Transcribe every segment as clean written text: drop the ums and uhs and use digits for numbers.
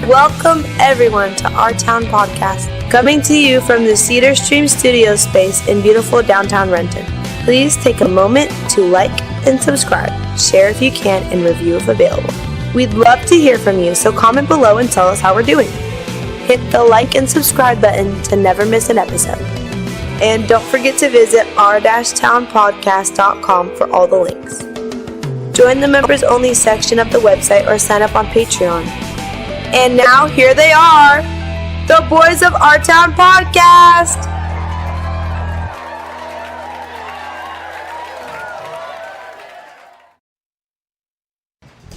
Welcome everyone to Our Town Podcast, coming to you from the Cedar Stream Studio space in beautiful downtown Renton. Please take a moment to like and subscribe, share if you can, and review if available. We'd love to hear from you, so comment below and tell us how we're doing. Hit the like and subscribe button to never miss an episode. And don't forget to visit our-townpodcast.com for all the links. Join the members only section of the website or sign up on Patreon. And now here they are, the boys of Our Town Podcast.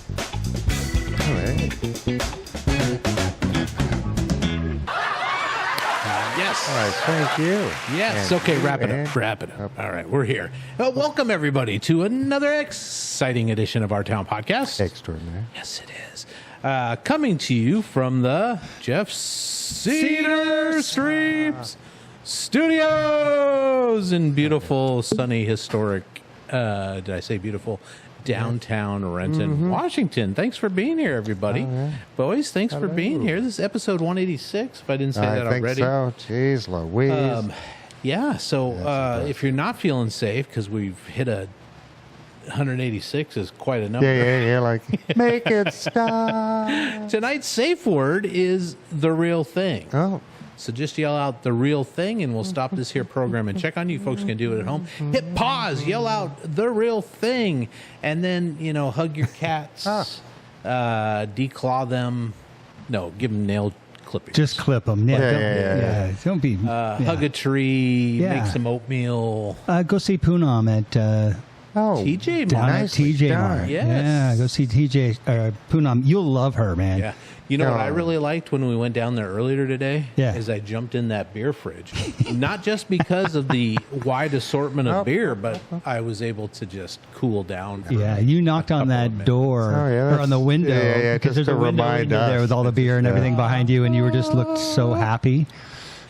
All right. Yes. All right, thank you. Yes. And okay, wrap it and- up. Wrap it up. All right, we're here. Welcome, everybody, to another exciting edition of Our Town Podcast. Extraordinary. Yes, it is. Coming to you from the Jeff Cedar Streams Studios in beautiful, sunny, historic, did I say beautiful? Downtown Renton, Washington. Thanks for being here, everybody. Boys, thanks for being here. This is episode 186, if I didn't say that I think already. so. Jeez Louise. Yeah, so if you're not feeling safe, because we've hit 186 is quite a number. yeah, like, make it stop. Tonight's safe word is the real thing. Oh, So just yell out the real thing and we'll stop this here program and check on you. Folks can do it at home. Hit pause, yell out the real thing, and then, hug your cats, declaw them. No, give them nail clippings. Just clip them. Yeah. Don't be. Hug a tree, Yeah. make some oatmeal. Go see Poonam at TJ down Maxx. at nicely TJ done. Mart. Yes. Yeah, go see TJ Poonam. You'll love her, man. Yeah. You know what I No. really liked when we went down there earlier today? Yeah. Is I jumped in that beer fridge. Not just because of the wide assortment of beer, but I was able to just cool down. for Yeah, you knocked on couple of that minutes. door Oh, yeah, or on the that's- window yeah, because just there's a to window remind there us. with all the beer and everything behind you, and you were just looked so happy.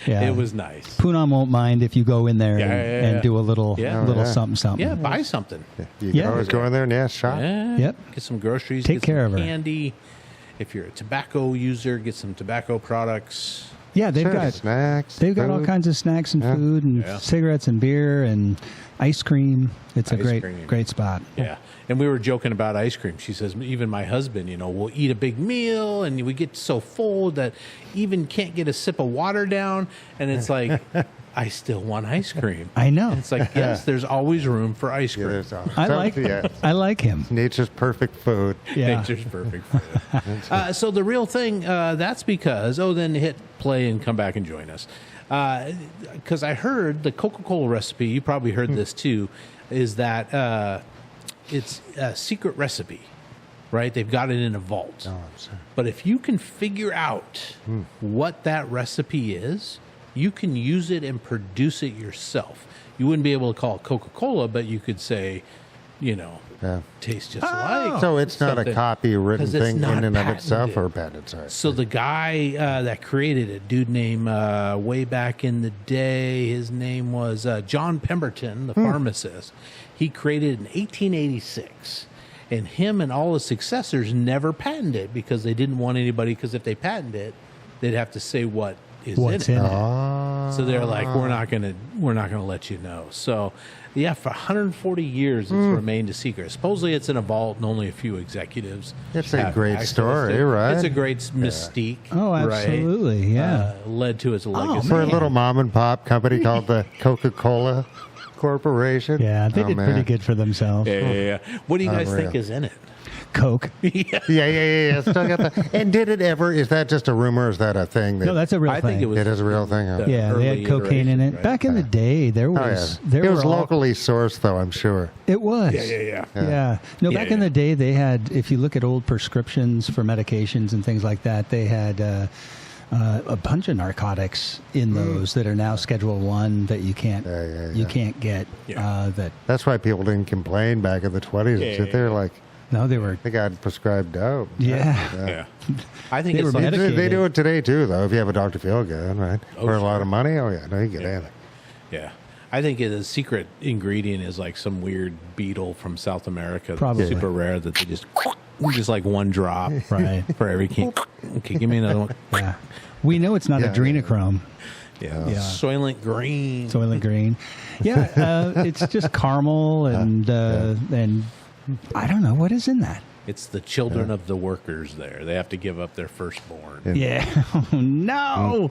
Yeah, It was nice. Poonam won't mind if you go in there and yeah. do a little Yeah. little Oh, yeah. something something. Yeah, buy something. You Yeah. can always go in there and shop. Yeah. Yep. Get some groceries. Take get care some of her. candy. If you're a tobacco user, get some tobacco products. Yeah, they've Sure, got snacks. They've got all food. kinds of snacks and food and Yeah. cigarettes and beer and ice cream. It's a Ice great, cream. great spot. Yeah. And we were joking about ice cream. She says, even my husband, we'll eat a big meal and we get so full that even can't get a sip of water down. And it's like, I still want ice cream. I know. And it's like, yes, there's always room for ice Yeah, cream. there's all- I so- like yeah, I like him. nature's perfect food. Yeah. Nature's perfect food. So the real thing, that's because, then hit play and come back and join us. Because I heard the Coca-Cola recipe, you probably heard this too, is that it's a secret recipe, right? They've got it in a vault. Oh, I'm sorry. But if you can figure out what that recipe is, you can use it and produce it yourself. You wouldn't be able to call it Coca-Cola, but you could say, Yeah. tastes just like. So it's not a something. copy written 'Cause it's thing not in and of itself patented. or patented. Sorry. So the guy that created it, dude named way back in the day, his name was John Pemberton, the pharmacist. He created it in 1886. And him and all his successors never patented it because they didn't want anybody, because if they patented it, they'd have to say what is What's in in it. it? Oh. So they're like, we're not gonna let you know. So yeah, for 140 years it's remained a secret. Supposedly it's in a vault and only a few executives. It's a have great access story, to it. right? It's a great mystique. Oh, right? absolutely. Yeah. Led to its legacy. For a man. little mom and pop company called the Coca-Cola Corporation. Yeah, they Oh, did man. pretty good for themselves. Yeah. What do you guys think Unreal. is in it? Coke. Yeah. Still got that. And did it ever? Is that just a rumor? Or is that a thing? That, No, that's a real I thing. think it was. It is a real thing. Huh? Yeah, they had early cocaine in it. iteration, right? Back in the day, there Oh, was yeah. there It was were all- locally sourced, though, I'm sure. It was. Yeah. Yeah. No, Yeah, back in yeah. the day, they had, if you look at old prescriptions for medications and things like that, they had a bunch of narcotics in those that are now Schedule 1 that you can't you can't get. Yeah. That That's why people didn't complain back in the 20s. Yeah, and shit. yeah, They were yeah. like, no, they were. they got prescribed dope. Yeah. Yeah. I think They it's were like, medicated. They do it today, too, though, if you have a Dr. Feelgood, right? Oh, For a sure. lot of money. Oh, yeah. No, you get anything. yeah. I think the secret ingredient is like some weird beetle from South America, that's Probably. super rare that they just just like one drop Right. for every king. Okay, give me another one. Yeah. We know it's not adrenochrome. Yeah. Yeah. Soylent Green. Soylent Green. Yeah, it's just caramel and I don't know what is in that. It's the children of the workers there. They have to give up their firstborn. Yeah. Oh, no.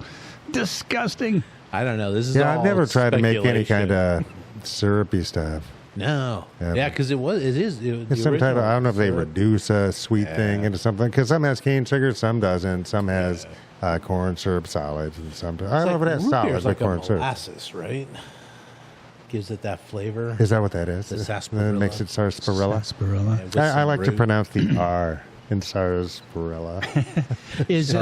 Disgusting. I don't know. This is all I've never tried to make any speculation. kind of syrupy stuff. No. Yeah. Yeah, because it is. It's some type of, I don't know if they reduce a sweet thing into something, because some has cane sugar, some doesn't. Some has corn syrup solids, and some. I don't know if it has solids, like but corn syrup. molasses, right? Gives it that flavor. Is that what that is? The That sarsaparilla. makes it sarsaparilla. Sarsaparilla. With I some like to root. pronounce the R in sarsaparilla. Is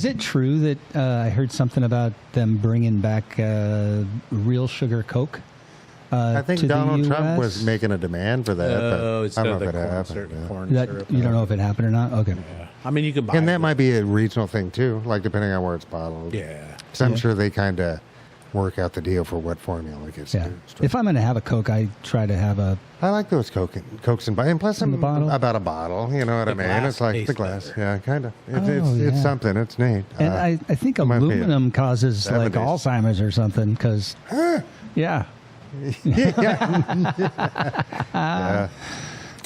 it true that I heard something about them bringing back real sugar Coke? I think to the Donald Trump US? was making a demand for that. Oh, but it's I got don't know the if it corn happened. syrup. yeah. Corn That syrup. you don't know if it happened or not? Okay. Yeah. I mean, you can buy And that it. might be a regional thing too, like depending on where it's bottled. Yeah. So I'm sure they kind of work out the deal for what formula gets Yeah. used. If I'm going to have a Coke, I try to have a. I like those Cokes and plus In the I'm bottle? about a bottle. You know what The I mean? glass It's like the tastes glass. better. Yeah, kind of. Oh, It's yeah. something. It's neat. And I think in my opinion. aluminum causes like 70s. Alzheimer's or something because. Yeah. yeah.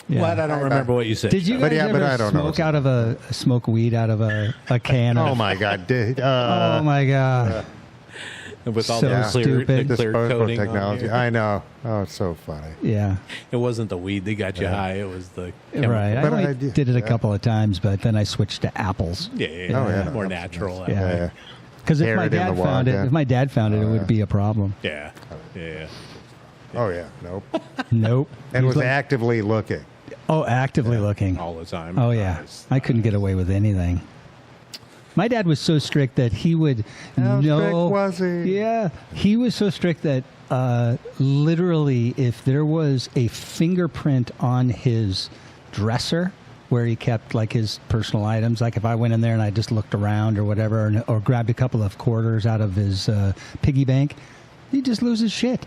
Yeah. What? I don't remember what you said. Did you But guys yeah, but ever I don't know smoke what's- out of smoke weed out of a can? Oh Of, my God! oh my god! with all so the clear, stupid. the clear Disposable coating on technology. here? I know. Oh, it's so funny. Yeah, It wasn't the weed that got you high. It was the right. I But only I did it a couple of times, but then I switched to apples. Yeah, Oh, yeah. more natural. Yeah. Yeah. Because if Carrot my in the dad wad, found it, yeah. if my dad found it, it would be a problem. Yeah. Yeah. Oh yeah. Nope. Nope. And He was like- actively looking. Oh, actively looking. All the time. Oh yeah, I couldn't get away with anything. My dad was so strict that he would How know. strict was he? Yeah, he was so strict that literally, if there was a fingerprint on his dresser where he kept like his personal items, like if I went in there and I just looked around or whatever, or grabbed a couple of quarters out of his piggy bank, he'd just lose his shit.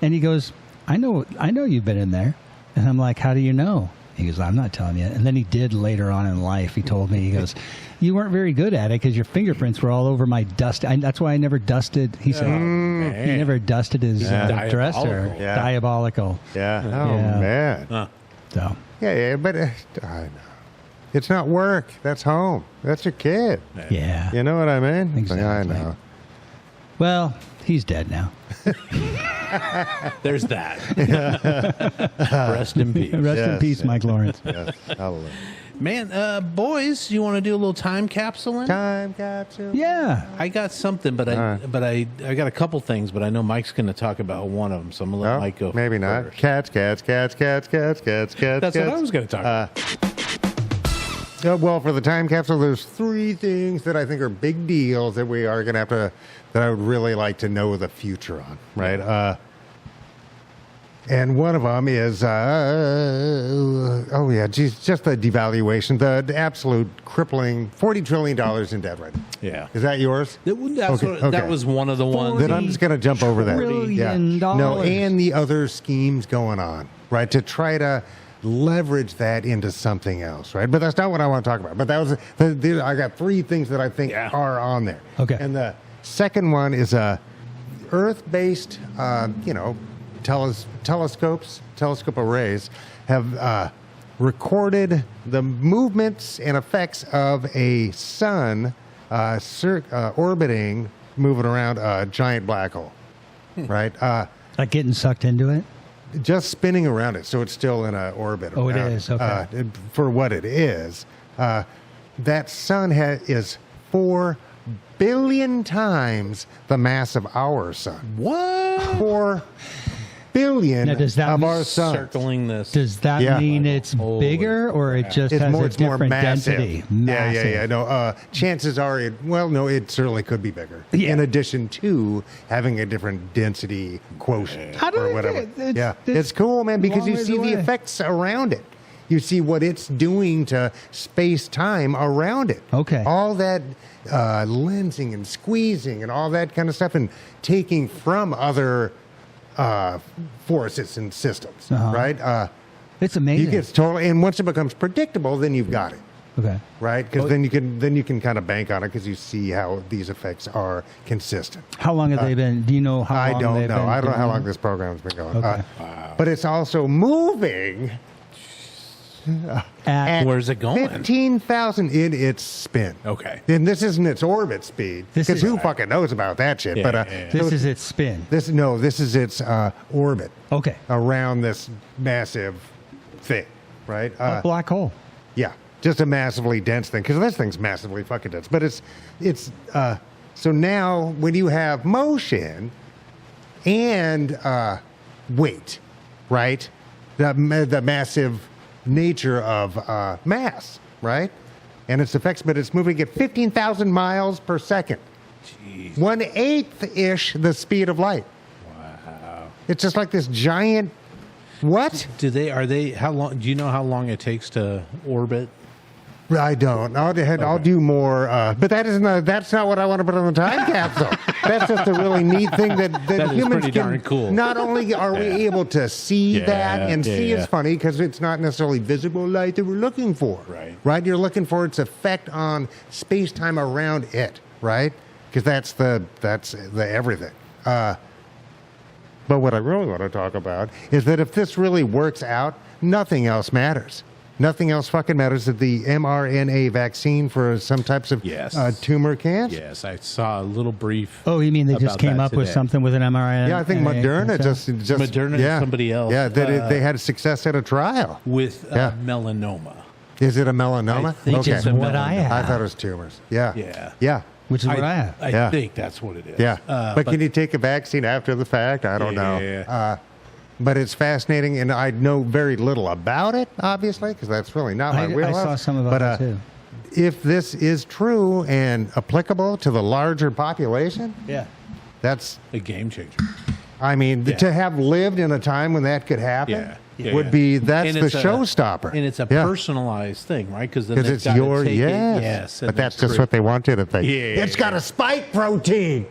And he goes, I know you've been in there. And I'm like, how do you know? He goes, I'm not telling you. And then he did later on in life. He told me, he goes, you weren't very good at it because your fingerprints were all over my dust. That's why I never dusted. He said he never dusted his dresser. Diabolical. Yeah. Diabolical. Yeah. Oh Yeah. man. Huh. So, Yeah, but I know. It's not work. That's home. That's your kid. yeah. You know what I mean? Exactly. I know. Well, he's dead now. There's that. Rest in peace. Rest in Yes, peace, yes. Mike Lawrence. Yes. Hallelujah. Man, boys, you want to do a little time capsuling? Time capsule. Yeah. I got something, but I got a couple things, but I know Mike's going to talk about one of them, so I'm going to let No, Mike go. maybe not. first. Cats. That's what I was going to talk about. Well, for the time capsule, there's 3 things that I think are big deals that we are going to have to, that I would really like to know the future on, right? And one of them is, just the devaluation, the absolute crippling $40 trillion in debt right now. Yeah. Is that yours? That was one of the ones. Then I'm just going to jump over that. trillion No, dollars. and the other schemes going on, right? To try to leverage that into something else, right? But that's not what I want to talk about. But that was I got 3 things that I think are on there. Okay. And the second one is Earth-based, telescope arrays have recorded the movements and effects of a sun orbiting, moving around a giant black hole, right? Like getting sucked into it? Just spinning around it, so it's still in an orbit. Oh, it around is, okay. For what it is, that sun is 4 billion times the mass of our sun. What? 4 billion Now, does that of mean our sun. Circling this. Does that Yeah. mean it's bigger or it just has a It's more different massive. density? Yeah. No, chances are, it certainly could be bigger. Yeah. In addition to having a different density quotient How do or they whatever. do it? Yeah, It's it's cool, man, because long you ways see away. the effects around it. You see what it's doing to space-time around it. Okay. All that lensing and squeezing and all that kind of stuff, and taking from other forces and systems, right? It's amazing. You get totally, and once it becomes predictable, then you've got it. Okay. Right? Because then you can kind of bank on it because you see how these effects are consistent. How long have they been? Do you know how long I don't they've know. been I don't know how doing long it? this program's been going. Okay. But it's also moving at Where's it going? 15,000 in its spin. Okay. And this isn't its orbit speed. This Because is- who fucking knows about that shit? Yeah, but yeah. This is its spin. this is its orbit Okay. around this massive thing, right? A black hole. Yeah, just a massively dense thing because this thing's massively fucking dense. But it's so now when you have motion and weight, right? The massive nature of mass, right? And its effects, but it's moving at 15,000 miles per second. Jeez. 1/8 ish the speed of light. Wow. It's just like this giant. What? How long, do you know how long it takes to orbit? I don't. I'll do more. But that's not what I want to put on the time capsule. That's just a really neat thing that That is humans pretty can. darn cool. Not only are we able to see Yeah, that, and see yeah. is funny because it's not necessarily visible light that we're looking for. Right. Right. You're looking for its effect on space time around it. Right. Because that's the everything. But what I really want to talk about is that if this really works out, nothing else matters. Nothing else fucking matters. That the mRNA vaccine for some types of Yes. tumor cancer. Yes, I saw a little brief. Oh, you mean they just about came that up with today. something with an mRNA? Yeah, I think Moderna just Moderna and somebody else. Yeah, they had success at a trial. with Yeah. melanoma. Is it a melanoma? I think Which is it's a what I melanoma. have. I thought it was tumors. Yeah. Yeah. Yeah. Which is what I have. I Yeah. think that's what it is. Yeah. But can you take a vaccine after the fact? I don't know. Yeah. But it's fascinating, and I know very little about it, obviously, because that's really not my I wheelhouse. saw some about that too. If this is true and applicable to the larger population, Yeah. that's, a game changer. I mean, Yeah. to have lived in a time when that could happen Yeah. Yeah, would yeah. be, that's And the it's showstopper. And it's a Yeah. personalized thing, right? Because Because it's your, yes. and But that's it's just what they want you to think. Yeah. It's got a spike protein.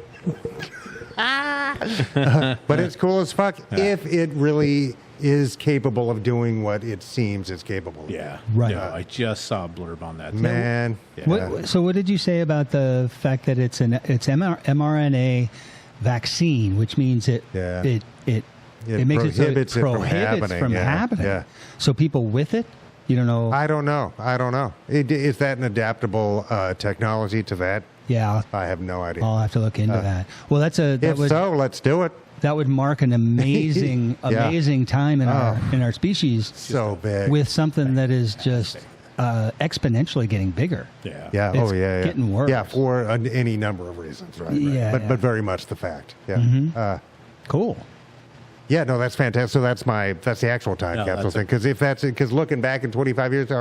But it's cool as fuck if it really is capable of doing what it seems it's capable of. Yeah. Right. No, I just saw a blurb on that. Man. Yeah. So what did you say about the fact that it's mRNA vaccine, which means it Yeah. it It makes it so it prohibits it from happening, from yeah, happening. yeah. So people with it, you don't know. I don't know. Is that an adaptable technology to that? Yeah, I have no idea. I'll have to look into that. Well, that If would so, let's do it. that would mark an amazing Yeah. amazing time in our species So big. with something that is just exponentially getting bigger. Yeah. Yeah. It's Yeah. getting worse. Yeah, for any number of reasons, right? Yeah, But yeah. but very much the fact. Yeah. Cool. Yeah. No, that's fantastic. So that's the actual time No, capsule that's thing. Because if that's it, because looking back in 25 years,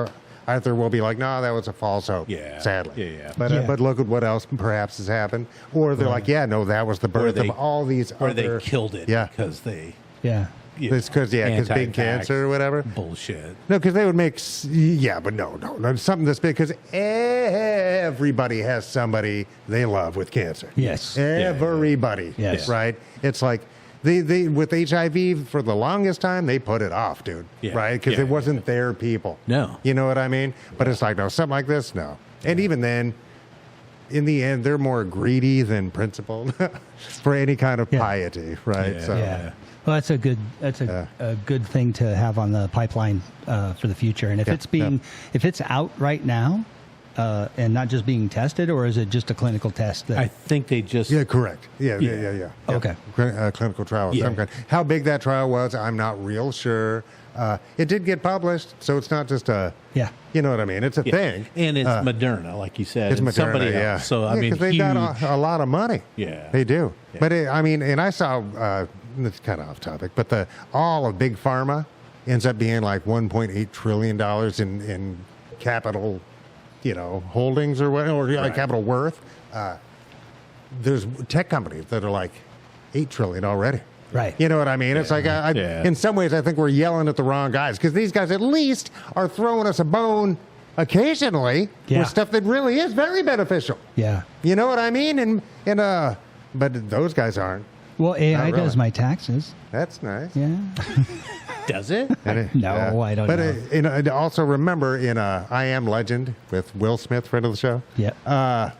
Arthur will be like, no, that was a false hope. Yeah. Sadly. Yeah. But Yeah. but look at what else perhaps has happened. Or they're like, yeah, no, that was the birth of all these. Or other, they killed it Yeah. because they. Yeah. It's because big anti-vax cancer or whatever. Bullshit. No, because they would make, but no, something this big, because everybody has somebody they love with cancer. Yes. Everybody. Yes. Right? It's like, they with HIV, for the longest time, they put it off, dude. Yeah. Right? Because Yeah, it wasn't their people. No. You know what I mean? But it's like, no, something like this, no. And even then, in the end, they're more greedy than principled for any kind of Yeah. piety, right? Yeah. So, Yeah. Well, that's a good thing to have on the pipeline for the future. And if Yeah, if it's out right now and not just being tested, or is it just a clinical test? I think they just. Yeah, correct. Yeah. Okay. Clinical trial of Yeah. some kind. How big that trial was, I'm not real sure. It did get published, so it's not just a. Yeah. You know what I mean? It's a Yeah. thing. And it's Moderna, like you said. It's and Moderna, somebody yeah. else. So, I mean, 'cause they've huge. got a lot of money. Yeah. They do. Yeah. But and I saw. It's kind of off topic, but all of big pharma ends up being like $1.8 trillion in capital, holdings or whatever, or Right. capital worth. There's tech companies that are like $8 trillion already. Right. You know what I mean? It's like, Yeah. in some ways, I think we're yelling at the wrong guys, because these guys at least are throwing us a bone occasionally Yeah. with stuff that really is very beneficial. Yeah. You know what I mean? But those guys aren't. Well, AI Not really. does my taxes. That's nice. Yeah. Does it? No, I don't know. But also remember in I Am Legend with Will Smith, friend of the show. Yeah.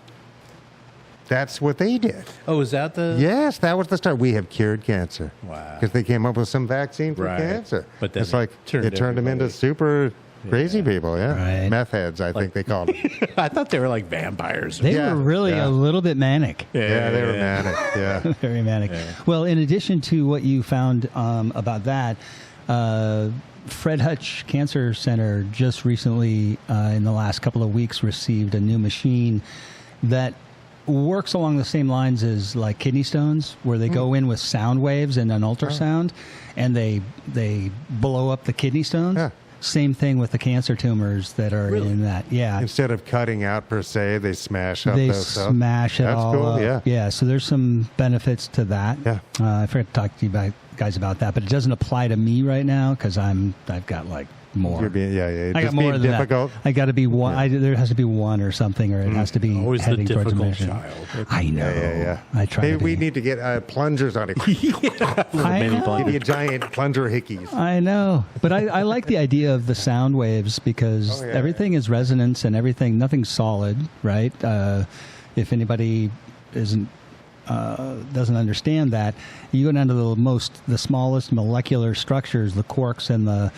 That's what they did. Oh, is that the? Yes, that was the start. We have cured cancer. Wow. Because they came up with some vaccine for Right. cancer. But then it's it like it turned them into everybody. super crazy people. Yeah, Right. meth heads. I think they called them. I thought they were like vampires. They Yeah, were really yeah. a little bit manic. Yeah, they were manic. Yeah. Very manic. Well, in addition to what you found about that, Fred Hutch Cancer Center just recently, in the last couple of weeks, received a new machine that works along the same lines as like kidney stones, where they go in with sound waves and an ultrasound, and they blow up the kidney stones. Yeah. Same thing with the cancer tumors that are in that. Yeah. Instead of cutting out per se, they smash up They those stuff. smash it That's all cool. up. Yeah. So there's some benefits to that. Yeah. I forgot to talk to you guys about that, but it doesn't apply to me right now because I've got like more. You're being, yeah. I got Just more being than difficult. that. I got to be one. There has to be one or something, or it has to be Always the heading towards a difficult mission. child. I know. Yeah. I try. Maybe to we be. need to get plungers on it. I know. Give you a giant plunger hickeys. I know, but I like the idea of the sound waves because everything is resonance and everything. Nothing's solid, right? If anybody doesn't understand that, you go down to the smallest molecular structures, the quarks and the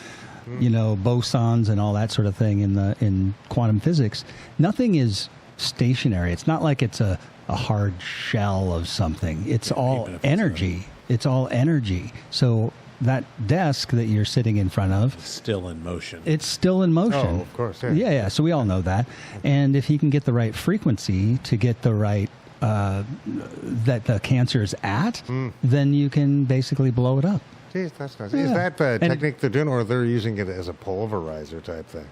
bosons and all that sort of thing in quantum physics. Nothing is stationary. It's not like it's a hard shell of something. It's all energy. It's all energy. So that desk that you're sitting in front of, Still in motion. it's still in motion. Oh, of course, yeah. Yeah. So we all know that. And if you can get the right frequency to get the right that the cancer is at, then you can basically blow it up. Jeez, that's nice. Yeah. Is that the And- technique they're doing, or they're using it as a pulverizer type thing?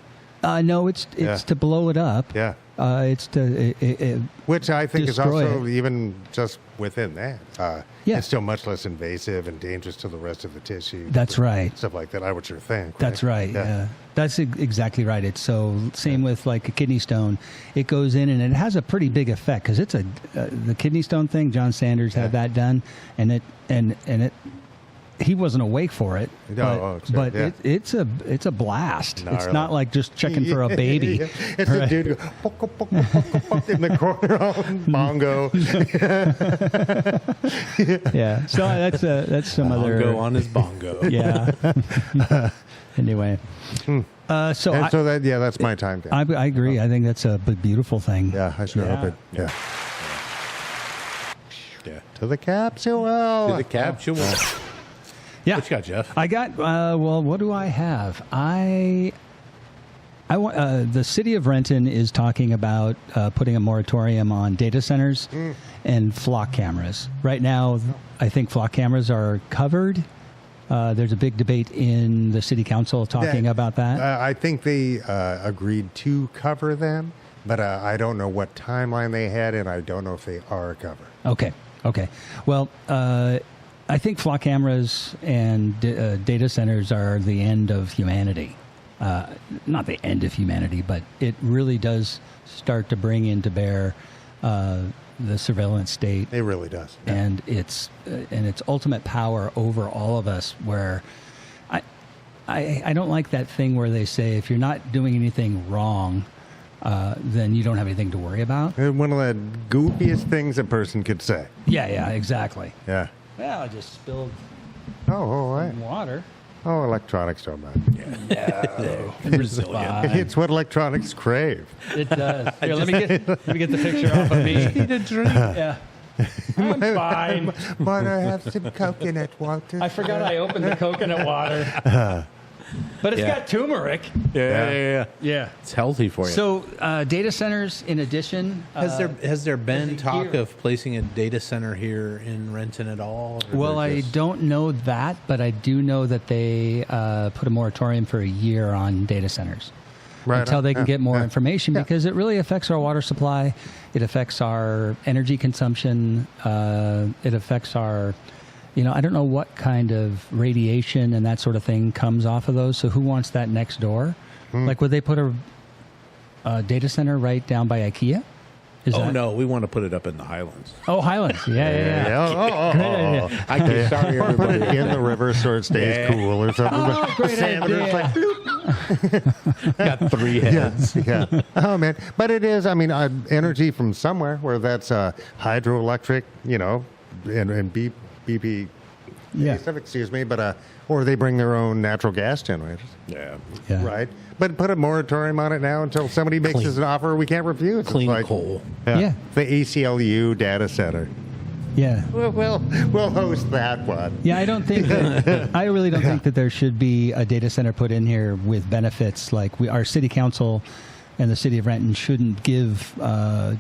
No, it's Yeah. to blow it up. Yeah. It's to Which I think destroy is also, it. even just within that, Yeah. it's still much less invasive and dangerous to the rest of the tissue. That's right. Stuff like that, I would sure think. That's right. Yeah. That's exactly right. It's so same with like a kidney stone. It goes in and it has a pretty big effect because it's the kidney stone thing. John Sanders had that done, and it he wasn't awake for it. No, but yeah. it's a blast. No, it's really. not like just checking for a baby. Yeah. It's a dude go, poke, poke, poke, poke, poke, in the corner on bongo. Yeah. So that's some other. Bongo on his bongo. Yeah. Anyway. So And so that's my time. I agree. I think that's a beautiful thing. Yeah, I sure hope it. Yeah. Yeah. To the capsule. To the capsule. Yeah. What you got, Jeff? I got, well, what do I have? I want, the city of Renton is talking about putting a moratorium on data centers and flock cameras. Right now, I think flock cameras are covered. There's a big debate in the city council talking about that. I think they agreed to cover them, but I don't know what timeline they had, and I don't know if they are covered. Okay. Well, I think flock cameras and data centers are the end of humanity. Not the end of humanity, but it really does start to bring into bear the surveillance state. It really does. And its ultimate power over all of us, where I don't like that thing where they say if you're not doing anything wrong, then you don't have anything to worry about. One of the goofiest things a person could say. Yeah, exactly. Yeah. Well, I just spilled Oh, right. water. Oh, electronics don't matter. Resilient. It's what electronics crave. It does. Here, let me get the picture off of me. Need a drink. Yeah. I'm fine. Might I have some coconut water? I forgot I opened the coconut water. But it's got turmeric. Yeah. Yeah. It's healthy for you. So data centers, in addition, Has there been talk here. of placing a data center here in Renton at all? Or well, they're I just- don't know that, but I do know that they put a moratorium for a year on data centers until they can get more information because it really affects our water supply. It affects our energy consumption. It affects our, I don't know what kind of radiation and that sort of thing comes off of those. So who wants that next door? Like, would they put a data center right down by IKEA? No, we want to put it up in the Highlands. Oh, Highlands. Yeah. Great idea. I can sorry Or put everybody. it in the river so it stays cool or something. Oh, great Salmon are just like, Got 3 heads. yeah. Oh man, but it is. I mean, energy from somewhere, where that's hydroelectric, and BP. Yeah. Excuse me, but or they bring their own natural gas generators. Yeah. Yeah. Right. But put a moratorium on it now until somebody makes us an offer we can't refuse. It's Clean like, coal. Yeah. The ACLU data center. Yeah. We'll host that one. Yeah, I don't think that, I really don't think that there should be a data center put in here with benefits like our city council and the city of Renton shouldn't give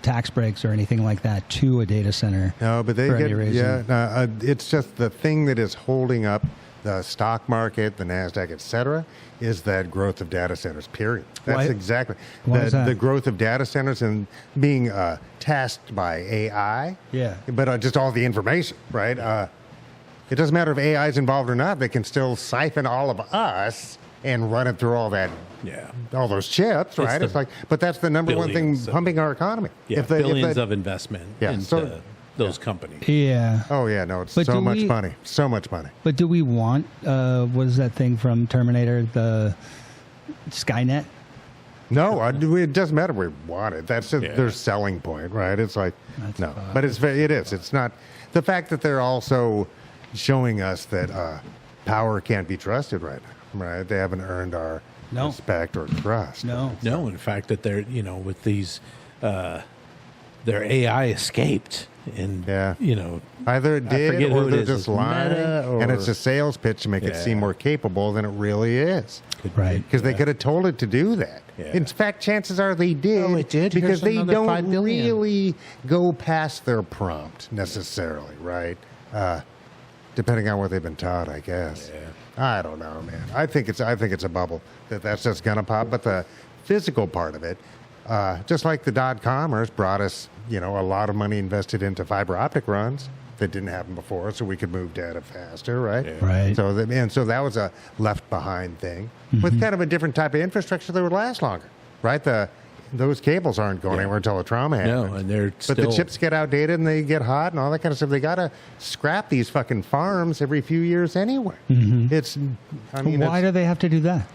tax breaks or anything like that to a data center. No, but they for any get reason. it's just the thing that is holding up the stock market, the NASDAQ, et cetera, is that growth of data centers, period. That's Why- exactly. why is that? The growth of data centers and being tasked by AI. Yeah. But just all the information, right? It doesn't matter if AI is involved or not. They can still siphon all of us and run it through all that. Yeah. All those chips, right? the It's like, but that's the number one thing billions of- pumping our economy. Yeah. If the- if Billions the- of investment Yeah, into so- those companies. Yeah. Oh yeah, no, it's But so do much we- money, so much money. But do we want, what is that thing from Terminator, the Skynet? No, it doesn't matter. We want it. That's just Yeah. their selling point, right? It's like That's no, fine. but it is. It's not the fact that they're also showing us that power can't be trusted right now, right? They haven't earned our No. respect or trust. No. No, in fact, that they're, with these, their AI escaped. And, Yeah. Either it I did forget or who it they're is. just It's lying, Meta and or- it's a sales pitch to make it Yeah. seem more capable than it really is. Right. Because they could have told it to do that. Yeah. In fact, chances are they did. Oh, it did? Because Here's they another don't 5 billion. really go past their prompt necessarily, right? Depending on what they've been taught, I guess. Yeah. I don't know, man. I think it's a bubble that's just gonna pop. But the physical part of it, just like the .comers brought us, a lot of money invested into fiber optic runs that didn't happen before, so we could move data faster, right? Yeah. Right. So that was a left behind thing Mm-hmm. with kind of a different type of infrastructure that would last longer, right? Those cables aren't going anywhere until the trauma no, happens. and they're But still. the chips get outdated and they get hot and all that kind of stuff. They got to scrap these fucking farms every few years anyway. It's, I mean, Why do they have to do that?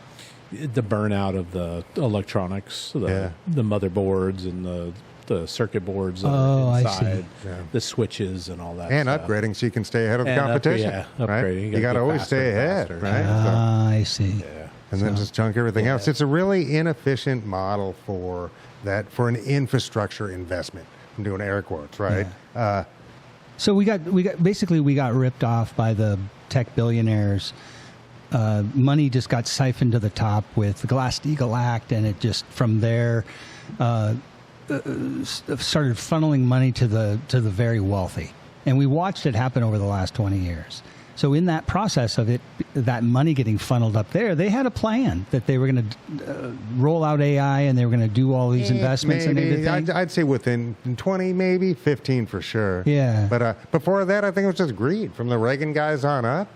the burnout of the electronics, Yeah. the motherboards and the circuit boards that Oh, are I inside, see. Yeah. the switches and all that and stuff. upgrading so you can stay ahead of the And competition. upgrade. right? You You gotta got to get always faster stay and ahead, faster. right? I see. Yeah. And then just junk everything else. It's a really inefficient model for an infrastructure investment. I'm doing air quotes, right? So we got ripped off by the tech billionaires. Money just got siphoned to the top with the Glass-Steagall Act, and it just from there started funneling money to the very wealthy. And we watched it happen over the last 20 years. So in that process of it, that money getting funneled up there, they had a plan that they were going to roll out AI and they were going to do all these investments and Maybe. everything. I'd say within 20, maybe 15 for sure. Yeah. But before that, I think it was just greed from the Reagan guys on up.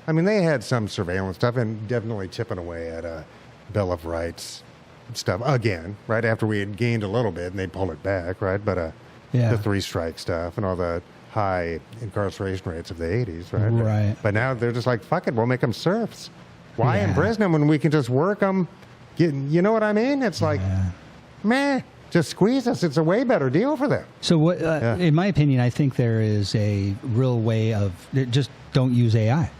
I mean, they had some surveillance stuff and definitely chipping away at a Bill of Rights stuff again, right after we had gained a little bit and they pulled it back, right? But Yeah. the 3-strike stuff and all the high incarceration rates of the 80s, right? Right. But now they're just like, fuck it, we'll make them serfs. Why Yeah. imprison them when we can just work them? You know what I mean? It's like, meh, just squeeze us. It's a way better deal for them. So, what? In my opinion, I think there is a real way of just don't use AI.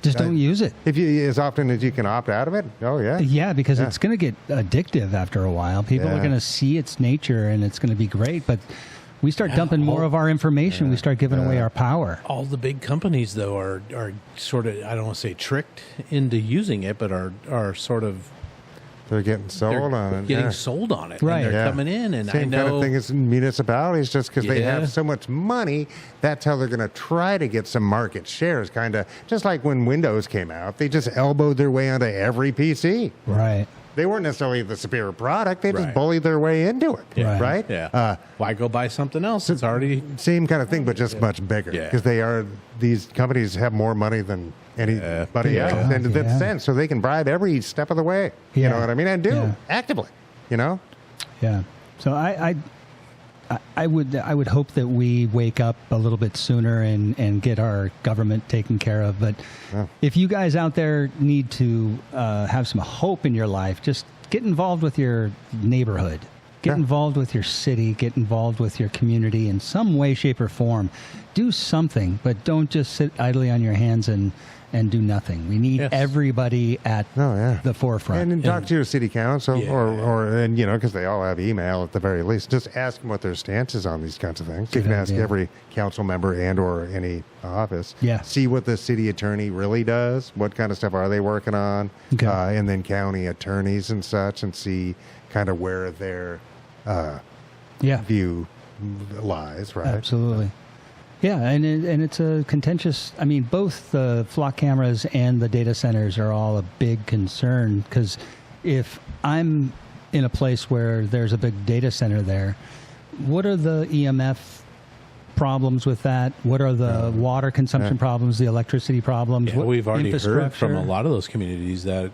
Just don't use it. If you, as often as you can opt out of it, oh yeah. Yeah, because it's going to get addictive after a while. People are Yeah. going to see its nature, and it's going to be great. But we start dumping more of our information. We start giving away our power. All the big companies, though, are sort of, I don't want to say tricked into using it, but are sort of They're getting sold on it. getting yeah. sold on it. Right. And they're Yeah. coming in, and Same I know kind of thing as municipalities, just because they Yeah. have so much money, that's how they're going to try to get some market shares. Kind of just like when Windows came out, they just elbowed their way onto every PC. Right. They weren't necessarily the superior product; they just Right. bullied their way into it. Yeah. Right? Yeah. Why go buy something else? It's already Same kind of thing, but just much bigger. Yeah. Because these companies have more money than anybody Yeah. else, and Yeah. that's sense. So they can bribe every step of the way. You Yeah. know what I mean? And do Yeah. actively. You know. Yeah. So I I would hope that we wake up a little bit sooner and get our government taken care of. But if you guys out there need to have some hope in your life, just get involved with your neighborhood. Get involved with your city. Get involved with your community in some way, shape, or form. Do something, but don't just sit idly on your hands and do nothing. We need everybody at the forefront. And talk to your city council, and because they all have email at the very least. Just ask them what their stance is on these kinds of things. You can ask every council member and or any office. Yeah. See what the city attorney really does. What kind of stuff are they working on? Okay. And then county attorneys and such, and see kind of where their view lies. Right. Absolutely. Yeah, and it's a contentious. I mean, both the flock cameras and the data centers are all a big concern, because if I'm in a place where there's a big data center there, what are the EMF problems with that? What are the water consumption problems, the electricity problems? Yeah, we've already heard from a lot of those communities that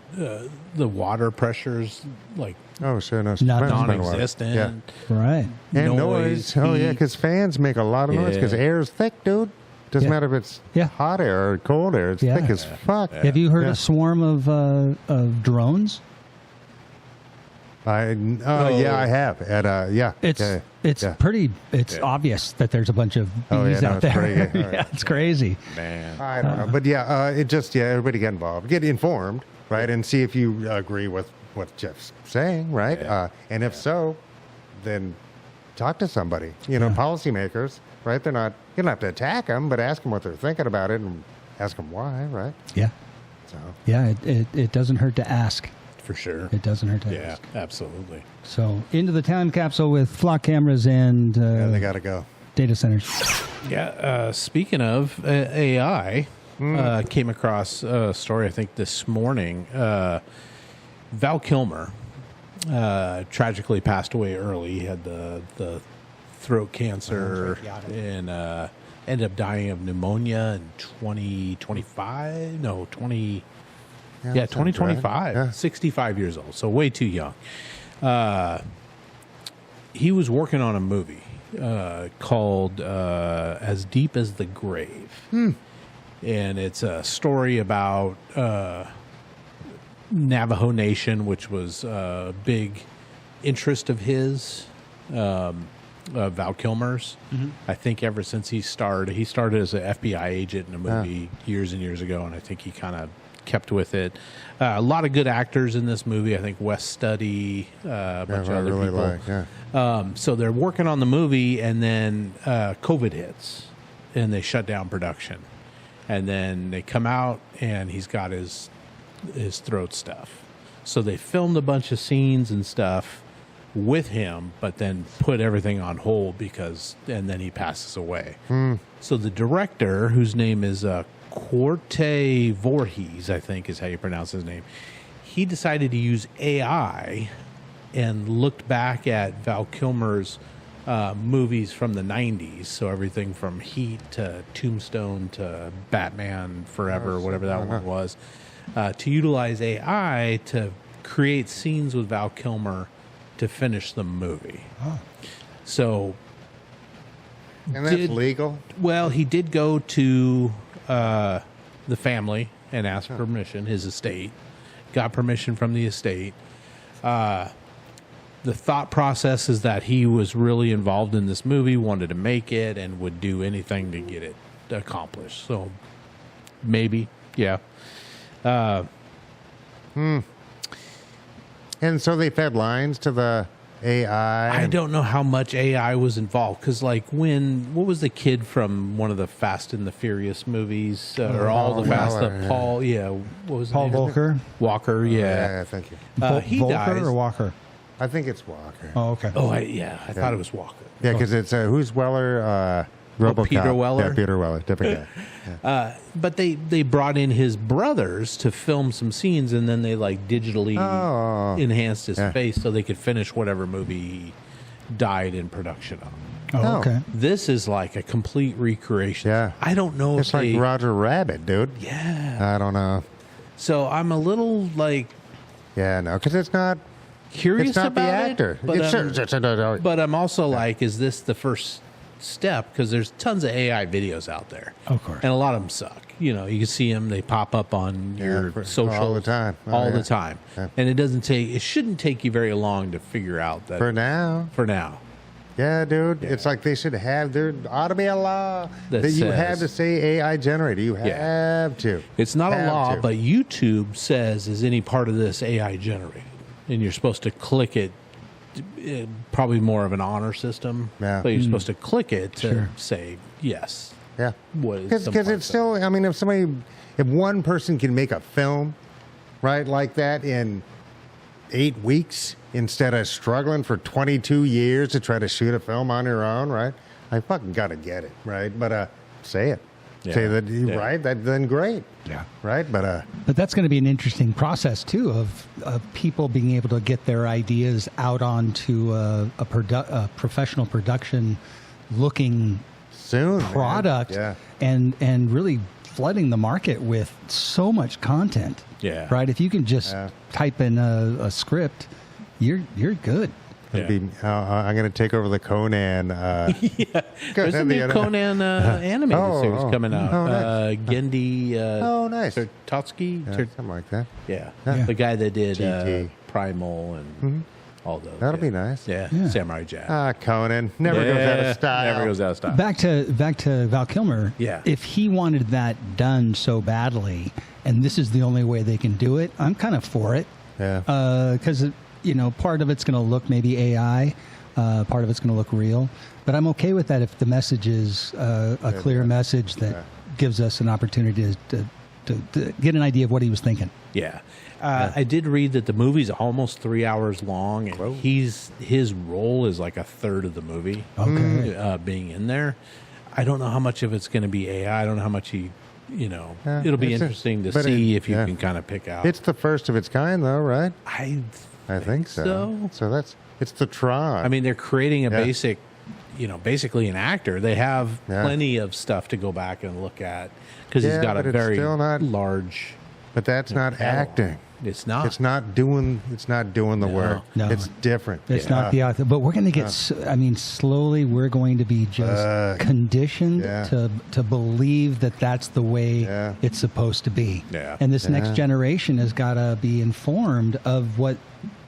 the water pressures, like, non-existent. Yeah. Right. And noise. Oh, yeah, because fans make a lot of noise because air is thick, dude. Doesn't matter if it's hot air or cold air. It's thick as fuck. Have you heard a swarm of drones? I have. It's pretty. It's obvious that there's a bunch of bees out there. It's crazy. Man, I don't know, but everybody get involved, get informed, right, and see if you agree with what Jeff's saying, right? And if so, then talk to somebody. Policymakers, right? You don't have to attack them, but ask them what they're thinking about it and ask them why, right? Yeah. So it doesn't hurt to ask. For sure. It doesn't hurt to ask. Yeah, absolutely. So into the time capsule with flock cameras and they got to go. Data centers. Yeah. Speaking of AI, came across a story I think this morning. Val Kilmer tragically passed away early. He had the throat cancer and ended up dying of pneumonia in 2025. No, 2025. Right. Yeah. 65 years old, so way too young. He was working on a movie called As Deep as the Grave. And it's a story about Navajo Nation, which was a big interest of his, Val Kilmer's. I think ever since he started as an FBI agent in a movie years and years ago, and I think he kind of kept with it. A lot of good actors in this movie. I think Wes Studi, a bunch of other people. So they're working on the movie, and then COVID hits, and they shut down production. And then they come out, and he's got his throat stuff. So they filmed a bunch of scenes and stuff with him, but then put everything on hold and then he passes away. So the director, whose name is Corte Voorhees, I think is how you pronounce his name, he decided to use AI and looked back at Val Kilmer's movies from the 90s. So everything from Heat to Tombstone to Batman Forever, whatever that one was, to utilize AI to create scenes with Val Kilmer to finish the movie. So... And that's legal? Well, he did go to the family and ask permission, his estate. Got permission from the estate. The thought process is that he was really involved in this movie, wanted to make it, and would do anything to get it accomplished. So, maybe, yeah. And so they fed lines to the AI. I don't know how much AI was involved, because what was the kid from one of the Fast and the Furious movies, or all the Fast? Paul, what was Paul Walker? Walker, yeah, thank you. He Volker dies. or Walker? I think it's Walker. Oh, okay. Oh, I thought it was Walker. Yeah, because it's who's Weller? RoboCop. Peter Weller? Yeah, Peter Weller, different guy. But they brought in his brothers to film some scenes, and then they digitally enhanced his face so they could finish whatever movie he died in production on. Oh, okay. This is like a complete recreation. Yeah. I don't know it's like Roger Rabbit, dude. Yeah. I don't know. So I'm a little Yeah, no, because it's not curious It's not about the actor. it, but I'm also like, is this the first step? Because there's tons of AI videos out there, Of course. and a lot of them suck. You know, you can see them; they pop up on your social all the time. all the time, and it shouldn't take you very long to figure out that For now. Yeah, dude. It's like there ought to be a law That that you says- have to say AI generated. You Yeah. have to. It's not a Have law, to. but YouTube says, is any part of this AI generated? And you're supposed to click it, probably more of an honor system, Yeah. but you're supposed to click it to Sure. say yes. Yeah. What is Because some parts it's still, I mean, if one person can make a film, right, like that in 8 weeks instead of struggling for 22 years to try to shoot a film on your own, right? I fucking got to get it, right? But say it. Yeah. Say that, Yeah. right? Then great. Yeah. Right? But that's going to be an interesting process too of people being able to get their ideas out onto a professional production looking soon, man. product, Yeah. and really flooding the market with so much content. Yeah. Right. If you can just Yeah. type in a script, you're good. Yeah. I'm going to take over the Conan. There's a new Conan animated series coming out. Oh, nice. Gendy Nice. Tartakovsky? Something like that. Yeah. Yeah. The guy that did GT. Primal and all those. That'll yeah. be nice. Yeah. Yeah. Samurai Jack. Conan never goes out of style. Never goes out of style. Back to Val Kilmer. Yeah. If he wanted that done so badly, and this is the only way they can do it, I'm kind of for it. Yeah. Because part of it's going to look maybe AI, part of it's going to look real, but I'm okay with that if the message is a clear message that gives us an opportunity to get an idea of what he was thinking. Yeah. I did read that the movie's almost 3 hours long, and his role is like a third of the movie. Okay. Being in there, I don't know how much of it's going to be AI. I don't know how much he, it'll be it's interesting to but see it- if you yeah. can kind of pick out. It's the first of its kind, though, right? I think so. So it's the Tron. I mean, they're creating a basic, basically an actor. They have plenty of stuff to go back and look at because he's got a but it's very still not- large. but that's not catalog. acting. It's not. It's not doing the work. No. It's different. It's not the author, but we're going to get. Slowly we're going to be just conditioned to believe that that's the way it's supposed to be. Yeah. And this next generation has got to be informed of what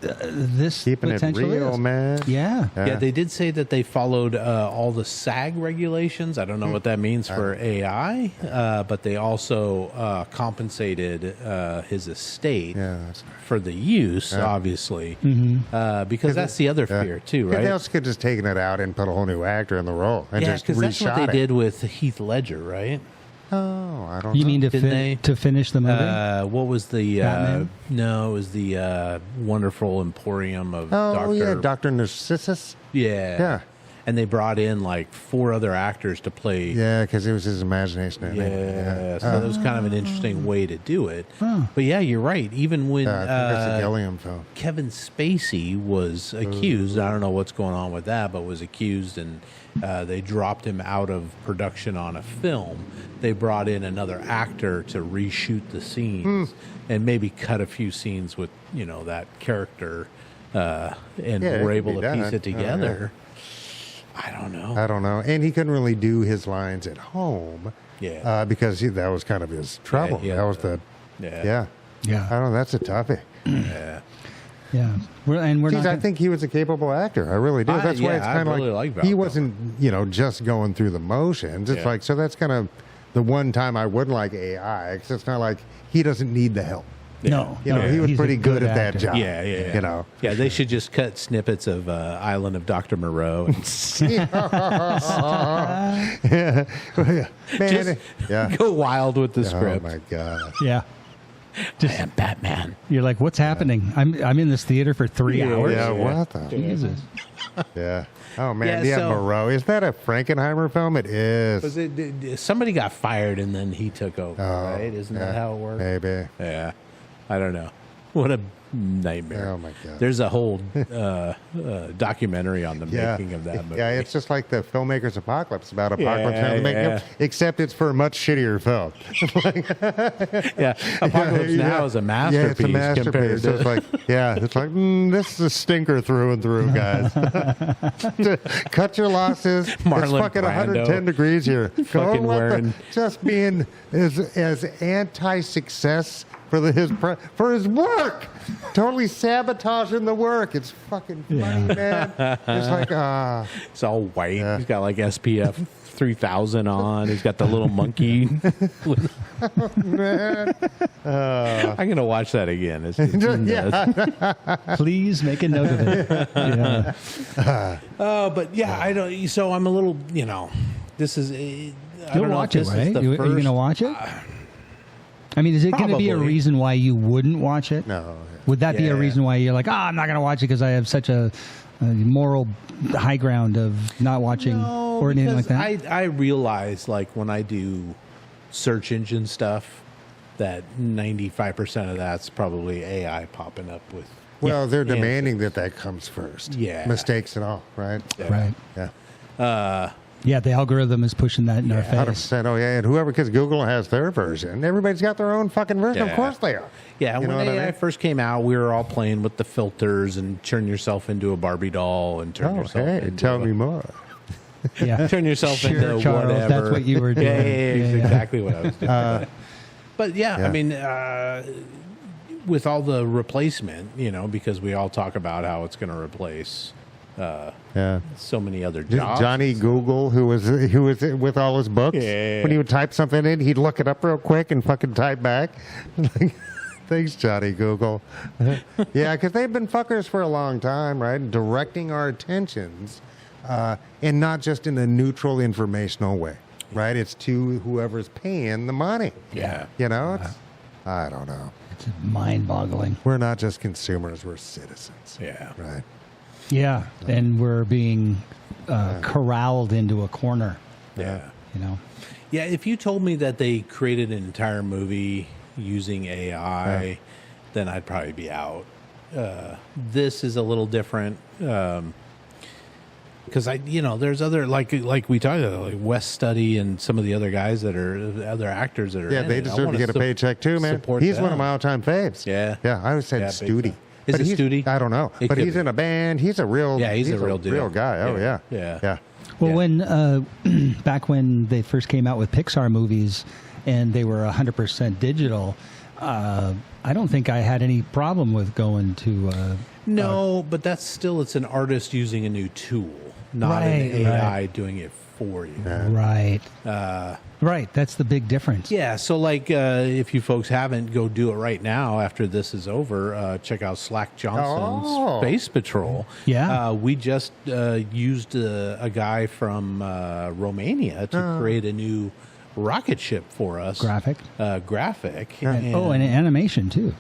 this Keeping it potential real, is. man. Yeah. Yeah, they did say that they followed all the SAG regulations. I don't know what that means for AI, but they also compensated his estate for the use, obviously, because that's the other fear too, right? They also could just taken it out and put a whole new actor in the role and Yeah, just because that's what reshot they it. did with Heath Ledger, right? Oh, I don't You know. mean Didn't they? to finish the movie? What was the? Batman? No, it was the Wonderful Emporium of Dr. Narcissus? Yeah. Yeah. And they brought in like 4 other actors to play. Yeah, because it was his imagination. I think. Yeah, so that was kind of an interesting way to do it. Huh. But yeah, you're right. Even when I think that's a Gilliam film. Kevin Spacey was accused, I don't know what's going on with that, but was accused and they dropped him out of production on a film. They brought in another actor to reshoot the scenes and maybe cut a few scenes with, that character and it were could able be to done. piece it together. I don't know. I don't know. And he couldn't really do his lines at home. Yeah. Because that was kind of his trouble. Yeah, that was the. Yeah. Yeah. I don't know. That's a toughie. Yeah. Yeah. We're not. I think he was a capable actor. I really do. That's why it's I kind of really like Val he Kilmer. wasn't, just going through the motions. It's Yeah. like, so that's kind of the one time I would like AI, because it's not like he doesn't need the help. No. He was he's a pretty good at that actor. job. Yeah. Yeah, they should just cut snippets of Island of Dr. Moreau. And Man, Just go wild with the Oh script. my God. Yeah. I am Batman. You're like, what's happening? I'm in this theater for 3 hours. Yeah, what the? Jesus. Yeah. Oh man, Yeah, yeah, so- Moreau. Is that a Frankenheimer film? It is. Was it, somebody got fired and then he took over, right? Isn't that how it works? Maybe. Yeah. I don't know. What a nightmare. Oh, my God. There's a whole documentary on the making of that movie. Yeah, it's just like the filmmaker's Apocalypse, about apocalypse and the making yeah. of, except it's for a much shittier film. Yeah, Apocalypse Now is a masterpiece. Yeah, it's a masterpiece. Compared So to, it's like, this is a stinker through and through, guys. Cut your losses. Marlon It's fucking Brando. 110 degrees here. Fucking wearing- just being as anti-success for his work. Totally sabotaging the work. It's fucking funny, man. It's like, it's all white. Yeah. He's got like SPF 3000 on. He's got the little monkey. man. I'm gonna watch that again. It's Please make a note of it. Yeah. But yeah, I don't. So I'm a little. This is. I You'll don't know watch if it, this is right? the Are you going to first- watch it? I mean, is it going to be a Probably. reason why you wouldn't watch it? No. Would that be a Yeah. reason why you're like, I'm not going to watch it because I have such a moral high ground of not watching No, or anything like because that? I realize, like, when I do search engine stuff, that 95% of that's probably AI popping up with. Well, they're Yeah. demanding that comes first. Yeah. Mistakes and all, right? Right. Yeah. Yeah, the algorithm is pushing that in our face. 100%. Oh, yeah. And whoever, because Google has their version. Everybody's got their own fucking version. Of Yeah. course they are. Yeah, You know when what I AI mean? first came out, we were all playing with the filters and turn yourself into a Barbie doll and turn Oh, yourself hey, into tell me more. Yeah. turn yourself Sure, into Charles, whatever. that's what you were doing. Yeah, Yeah, it's yeah. exactly what I was doing. But yeah, yeah. I mean, with all the replacement, because we all talk about how it's going to replace Yeah. so many other jobs. Johnny Google, who was with all his books, Yeah. when he would type something in, he'd look it up real quick and fucking type back. Thanks, Johnny Google. Yeah, because they've been fuckers for a long time, right? Directing our attentions, and not just in a neutral, informational way, right? It's to whoever's paying the money. Yeah. It's, I don't know. It's mind-boggling. We're not just consumers; we're citizens. Yeah. Right. Yeah, and we're being corralled into a corner, Yeah. Yeah, if you told me that they created an entire movie using AI, then I'd probably be out. This is a little different because there's other like we talked about, like West Study and some of the other guys other actors that are Yeah, in they it. I deserve to wanna get a paycheck too, man. support He's one them. of my all-time faves. Yeah. Yeah, I always said Yeah, big Studi. fan. Is it Studi? I don't know. It But could he's be. in a band. He's a real Yeah, he's a real dude. real guy. Oh, yeah. Yeah. Yeah. Well, Yeah. when back when they first came out with Pixar movies and they were 100% digital, I don't think I had any problem with going to. No, but that's still it's an artist using a new tool, not Right, an AI right. doing it for you. Right. Right. That's the big difference. Yeah, so like if you folks haven't, go do it right now after this is over. Check out Slack Johnson's Oh. Space Patrol. Yeah. We just used a guy from Romania to create a new rocket ship for us. Graphic. Graphic. And animation too.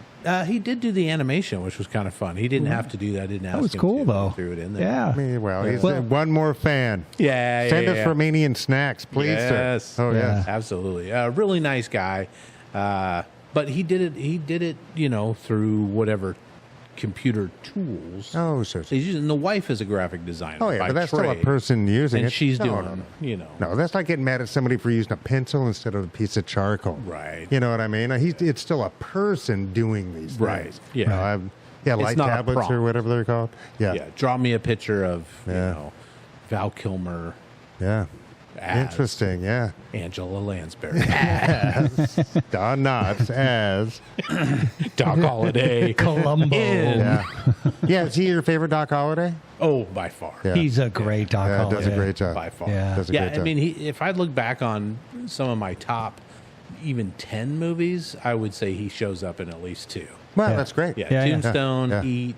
He did do the animation, which was kind of fun. He didn't have to do that. I didn't ask was him cool to. though. He threw it in there. Yeah. I mean, well, he's Well- one more fan. Yeah, Send yeah, us yeah. Romanian snacks, please, Yes. sir. Oh, Yeah. yes. Absolutely. Really nice guy. But he did it, through whatever computer tools. Oh, sure. He's using, the wife is a graphic designer. Oh, yeah, by but that's still a trade, person using and it. she's No, doing, no, No, that's like getting mad at somebody for using a pencil instead of a piece of charcoal. Right. You know what I mean? It's still a person doing these things. Right, yeah. You know, light not a tablets or prompt. whatever they're called. Yeah. Yeah. Draw me a picture of, Yeah. Val Kilmer Yeah. as Interesting, yeah. Angela Lansbury, Don Knotts as. Doc Holliday, Columbo. in- Yeah. Yeah, is he your favorite Doc Holliday? Oh, by far. Yeah. He's a great Doc Yeah, does a Holliday. great job. By far. Yeah. Does a Yeah, great I job. mean, if I look back on some of my top, even 10 movies, I would say he shows up in at least 2. Well, Yeah. that's great. Yeah, Yeah, yeah. Tombstone, Yeah. Heat,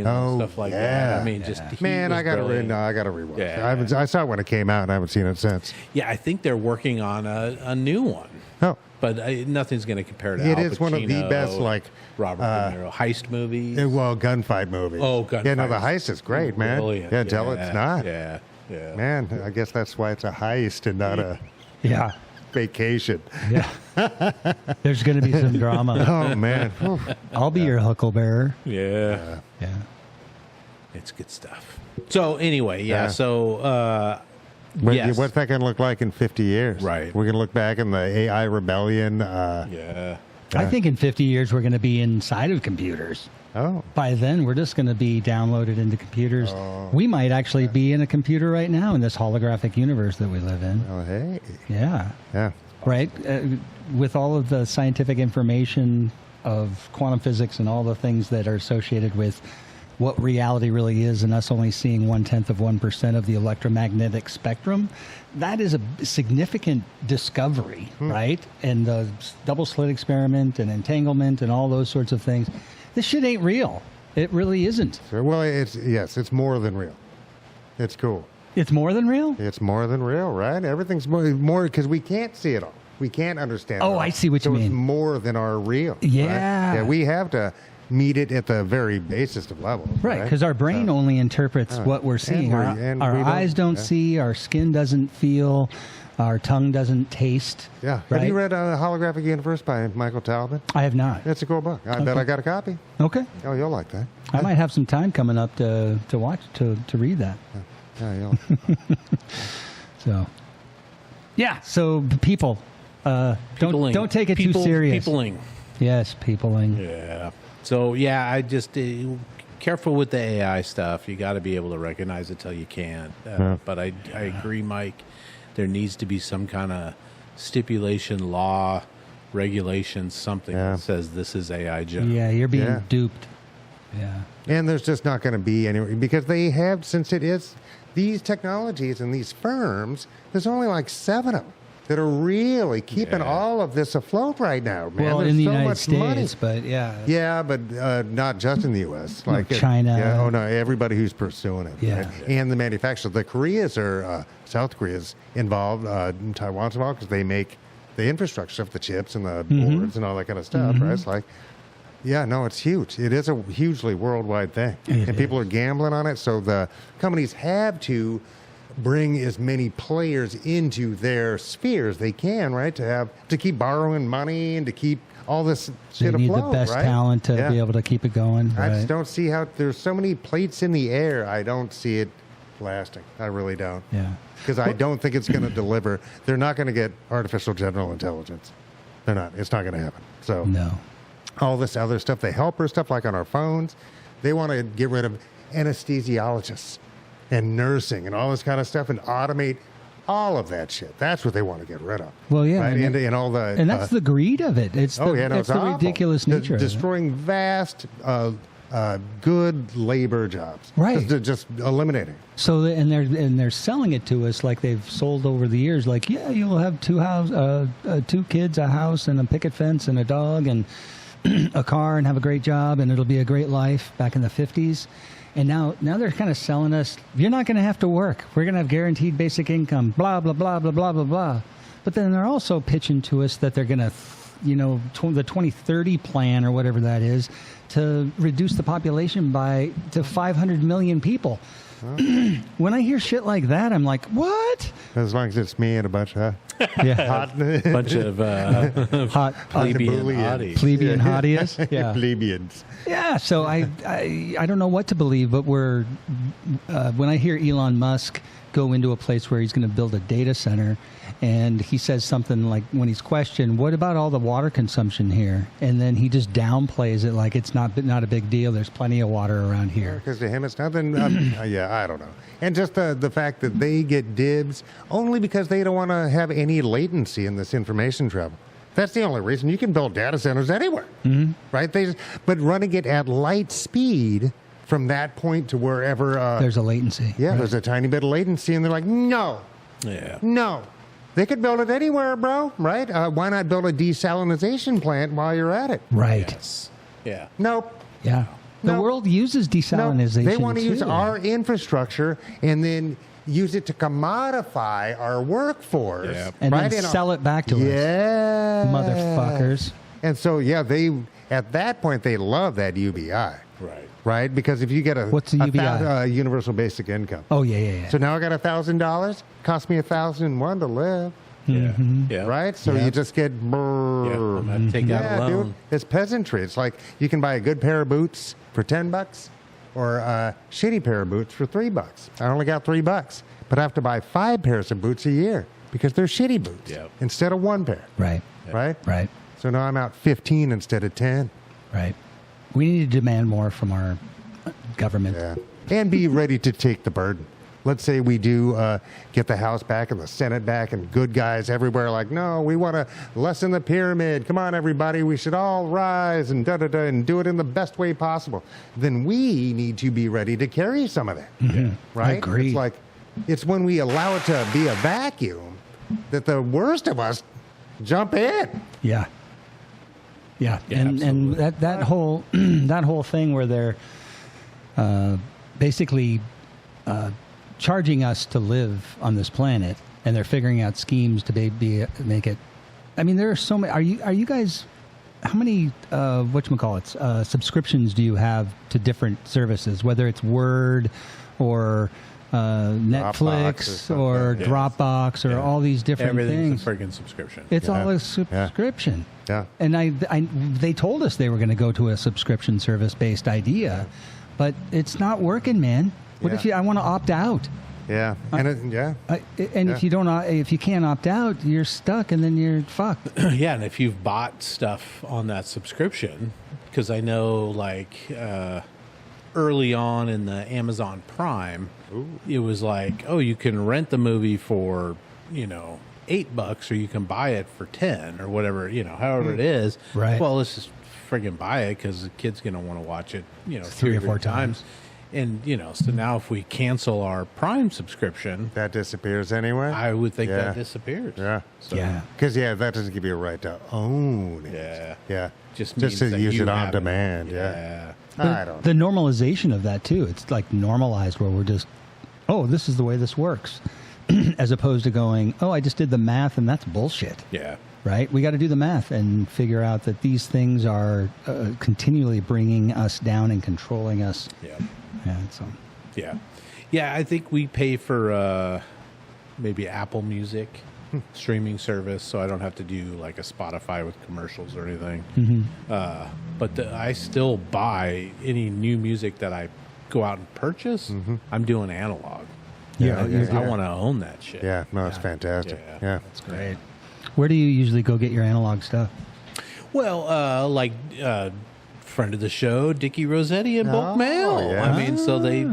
Oh, stuff like yeah. that. I mean, just he Man, was I gotta brilliant. I gotta rewatch. Yeah. it. I saw it when it came out, and I haven't seen it since. Yeah, I think they're working on a new one, Oh, but nothing's going to compare to it Al is one of the Pacino, best, like Robert De Niro heist movies. well, gunfight movies. Oh, gunfight. Yeah, no, the heist is great, man. Brilliant. Yeah, tell it's not. Yeah, yeah. Man, I guess that's why it's a heist and not a. Yeah. vacation. Yeah. There's going to be some drama. Oh, man. I'll be your hucklebearer. Yeah. Yeah. It's good stuff. So anyway, so yes. What's that going to look like in 50 years? Right. We're going to look back in the AI rebellion. I think in 50 years we're going to be inside of computers. Oh. By then, we're just going to be downloaded into computers. We might actually be in a computer right now in this holographic universe that we live in. Oh, hey. Yeah. Yeah. Right? With all of the scientific information of quantum physics and all the things that are associated with what reality really is, and us only seeing 1/10 of the electromagnetic spectrum, that is a significant discovery, right? And the double slit experiment and entanglement and all those sorts of things. This shit ain't real. It really isn't. Well, it's more than real. It's cool. It's more than real? It's more than real, right? Everything's more because we can't see it all. We can't understand it all. I see what you mean. It's more than our real. Yeah. Right? Yeah, we have to meet it at the very basest of levels. Right, because our brain only interprets what we're seeing. And our we eyes don't see, our skin doesn't feel, our tongue doesn't taste. Yeah. Right? Have you read Holographic Universe by Michael Talbot? I have not. It's a cool book. I bet I got a copy. Okay. Oh, you'll like that. I might have some time coming up to read that. Yeah, you'll. So, yeah. So people, Peopling. don't take it too serious. Peopling. Yes, peopling. Yeah. So I just careful with the AI stuff. You got to be able to recognize it till you can. But I agree, Mike. There needs to be some kind of stipulation, law, regulation, something that says this is AI junk. Yeah, you're being duped. Yeah. And there's just not going to be any, because they have, since it is these technologies and these firms, there's only like 7 of them that are really keeping all of this afloat right now, man. Well, there's in the so United much States, money. but yeah. Yeah, but not just in the U.S. Like China. Yeah, oh, no, everybody who's pursuing it. Yeah. Right? And the manufacturers. The Koreas are, South Korea's involved, Taiwan's involved, because they make the infrastructure stuff, the chips and the boards and all that kind of stuff, right? It's like, yeah, no, it's huge. It is a hugely worldwide thing. And people are gambling on it, so the companies have to bring as many players into their spheres they can, right? To keep borrowing money and to keep all this shit They need afloat, the best right? talent to be able to keep it going. I Right? just don't see how there's so many plates in the air. I don't see it lasting. I really don't. Yeah. Because I don't think it's going to deliver. They're not going to get artificial general intelligence. They're not. It's not going to happen. So No. all this other stuff, the helper stuff like on our phones, they want to get rid of anesthesiologists and nursing and all this kind of stuff and automate all of that shit. That's what they want to get rid of. Well, yeah, right? and all the And that's the greed of it. It's the, it's the awful. ridiculous nature of it. Destroying vast, good labor jobs. Right. Just eliminating. So they're selling it to us like they've sold over the years. Like, yeah, you'll have 2 kids, a house, and a picket fence, and a dog, and a car, and have a great job, and it'll be a great life. Back in the 50s, and now they're kind of selling us. You're not going to have to work. We're going to have guaranteed basic income. Blah blah blah blah blah blah blah. But then they're also pitching to us that they're going to, the 2030 plan or whatever that is, to reduce the population to 500 million people. When I hear shit like that, I'm like, what? As long as it's me and a bunch of hot, Bunch of Hot plebeian hotties. plebeian hotties. Yeah. plebeians. Yeah, so I don't know what to believe, but when I hear Elon Musk go into a place where he's going to build a data center, and he says something like, when he's questioned, what about all the water consumption here? And then he just downplays it like it's not a big deal. There's plenty of water around here. Because to him it's nothing. I don't know. And just the fact that they get dibs only because they don't want to have any latency in this information travel. That's the only reason. You can build data centers anywhere, right? But running it at light speed from that point to wherever There's a latency. yeah, right? there's a tiny bit of latency, and they're like, no, no. They could build it anywhere, bro, right? Why not build a desalinization plant while you're at it? Right. Yes. Yeah. Nope. Yeah. The No. world uses desalinization. They want to use too. our infrastructure and then use it to commodify our workforce. Yep. and right? then sell it back to us. Yeah. Motherfuckers. And so, yeah, at that point, they love that UBI. Right? Because if you get What's a UBI? Universal Basic Income. Oh, yeah. So now I got $1,000. Cost me $1,001 to live. Yeah. Yeah. right? So Yeah. you just get Yeah. I'm gonna take out a loan. dude, it's peasantry. It's like you can buy a good pair of boots for $10 or a shitty pair of boots for $3. I only got $3, but I have to buy 5 pairs of boots a year because they're shitty boots Yep. instead of 1 pair, Right. right? Right. So now I'm out 15 instead of 10. Right. We need to demand more from our government. Yeah. And be ready to take the burden. Let's say we do get the House back and the Senate back and good guys everywhere like, no, we want to lessen the pyramid. Come on, everybody. We should all rise and da-da-da and do it in the best way possible. Then we need to be ready to carry some of that. Right? Agreed. It's like, it's when we allow it to be a vacuum that the worst of us jump in. Yeah. Yeah. And absolutely. that whole that whole thing where they're basically charging us to live on this planet, and they're figuring out schemes to make it. I mean, there are so many. Are you guys? How many whatchamacallits subscriptions do you have to different services? Whether it's Word or Netflix or Yes. Dropbox or all these different Everything's things. a freaking subscription. It's all a subscription. Yeah. And they told us they were going to go to a subscription service based idea, but it's not working, man. What if I want to opt out? Yeah. And If you can't opt out, you're stuck, and then you're fucked. Yeah, and if you've bought stuff on that subscription, because I know like early on in the Amazon Prime, it was like, oh, you can rent the movie for, $8 or you can buy it for 10 or whatever, however it is. Right. Well, let's just friggin' buy it because the kid's going to want to watch it, 3 or 4 times. And, so now if we cancel our Prime subscription, that disappears anyway. I would think that disappears. Yeah. So, Yeah. Because, that doesn't give you a right to own it. Yeah. Yeah. Just to means that use you it on have it. demand. Yeah. I don't The normalization of that too. It's like normalized where we're just, oh, this is the way this works, as opposed to going, oh, I just did the math and that's bullshit. Yeah. Right? We got to do the math and figure out that these things are continually bringing us down and controlling us. Yeah. Yeah. So. Yeah. Yeah, I think we pay for maybe Apple Music streaming service, so I don't have to do like a Spotify with commercials or anything. But I still buy any new music that I go out and purchase. I'm doing analog. Yeah. I want to own that shit. Yeah. No, it's fantastic. Yeah. That's great. Where do you usually go get your analog stuff? Well, friend of the show, Dickie Rossetti and Bulk Oh, Mail. yeah. I mean, so he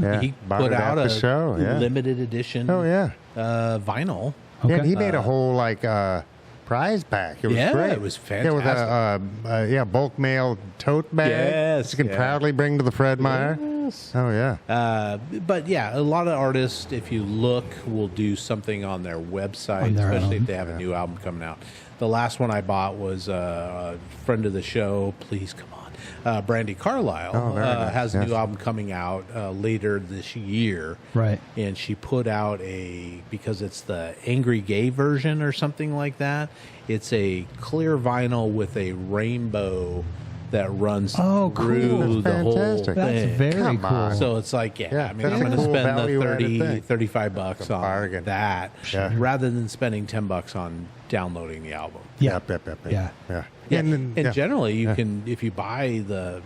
Bought put it out at a the show, limited edition Oh, yeah. vinyl. Yeah, Okay. and he made a whole prize pack. It was Yeah, great. it was Yeah, with a bulk mail tote bag. Yes, that you can yeah. proudly bring to the Fred Meyer. Yes. Oh yeah. But yeah, a lot of artists, if you look, will do something on their website, On their especially own. if they have a new album coming out. The last one I bought was a friend of the show. Please come on, Brandy Carlisle Oh, very nice. has a Yes. new album coming out later this year. Right. And she put out because it's the Angry Gay version or something like that. It's a clear vinyl with a rainbow that runs Oh, cool. through That's the whole fantastic. That's thing. very Come cool. on. So it's like, Yeah, I mean, that's I'm a going to cool spend the value-added thing. $35 on bargain. that Yeah. rather than spending $10 on downloading the album. Yeah. Yep. Yeah. Yeah. Yeah. And, And generally, you can, if you buy the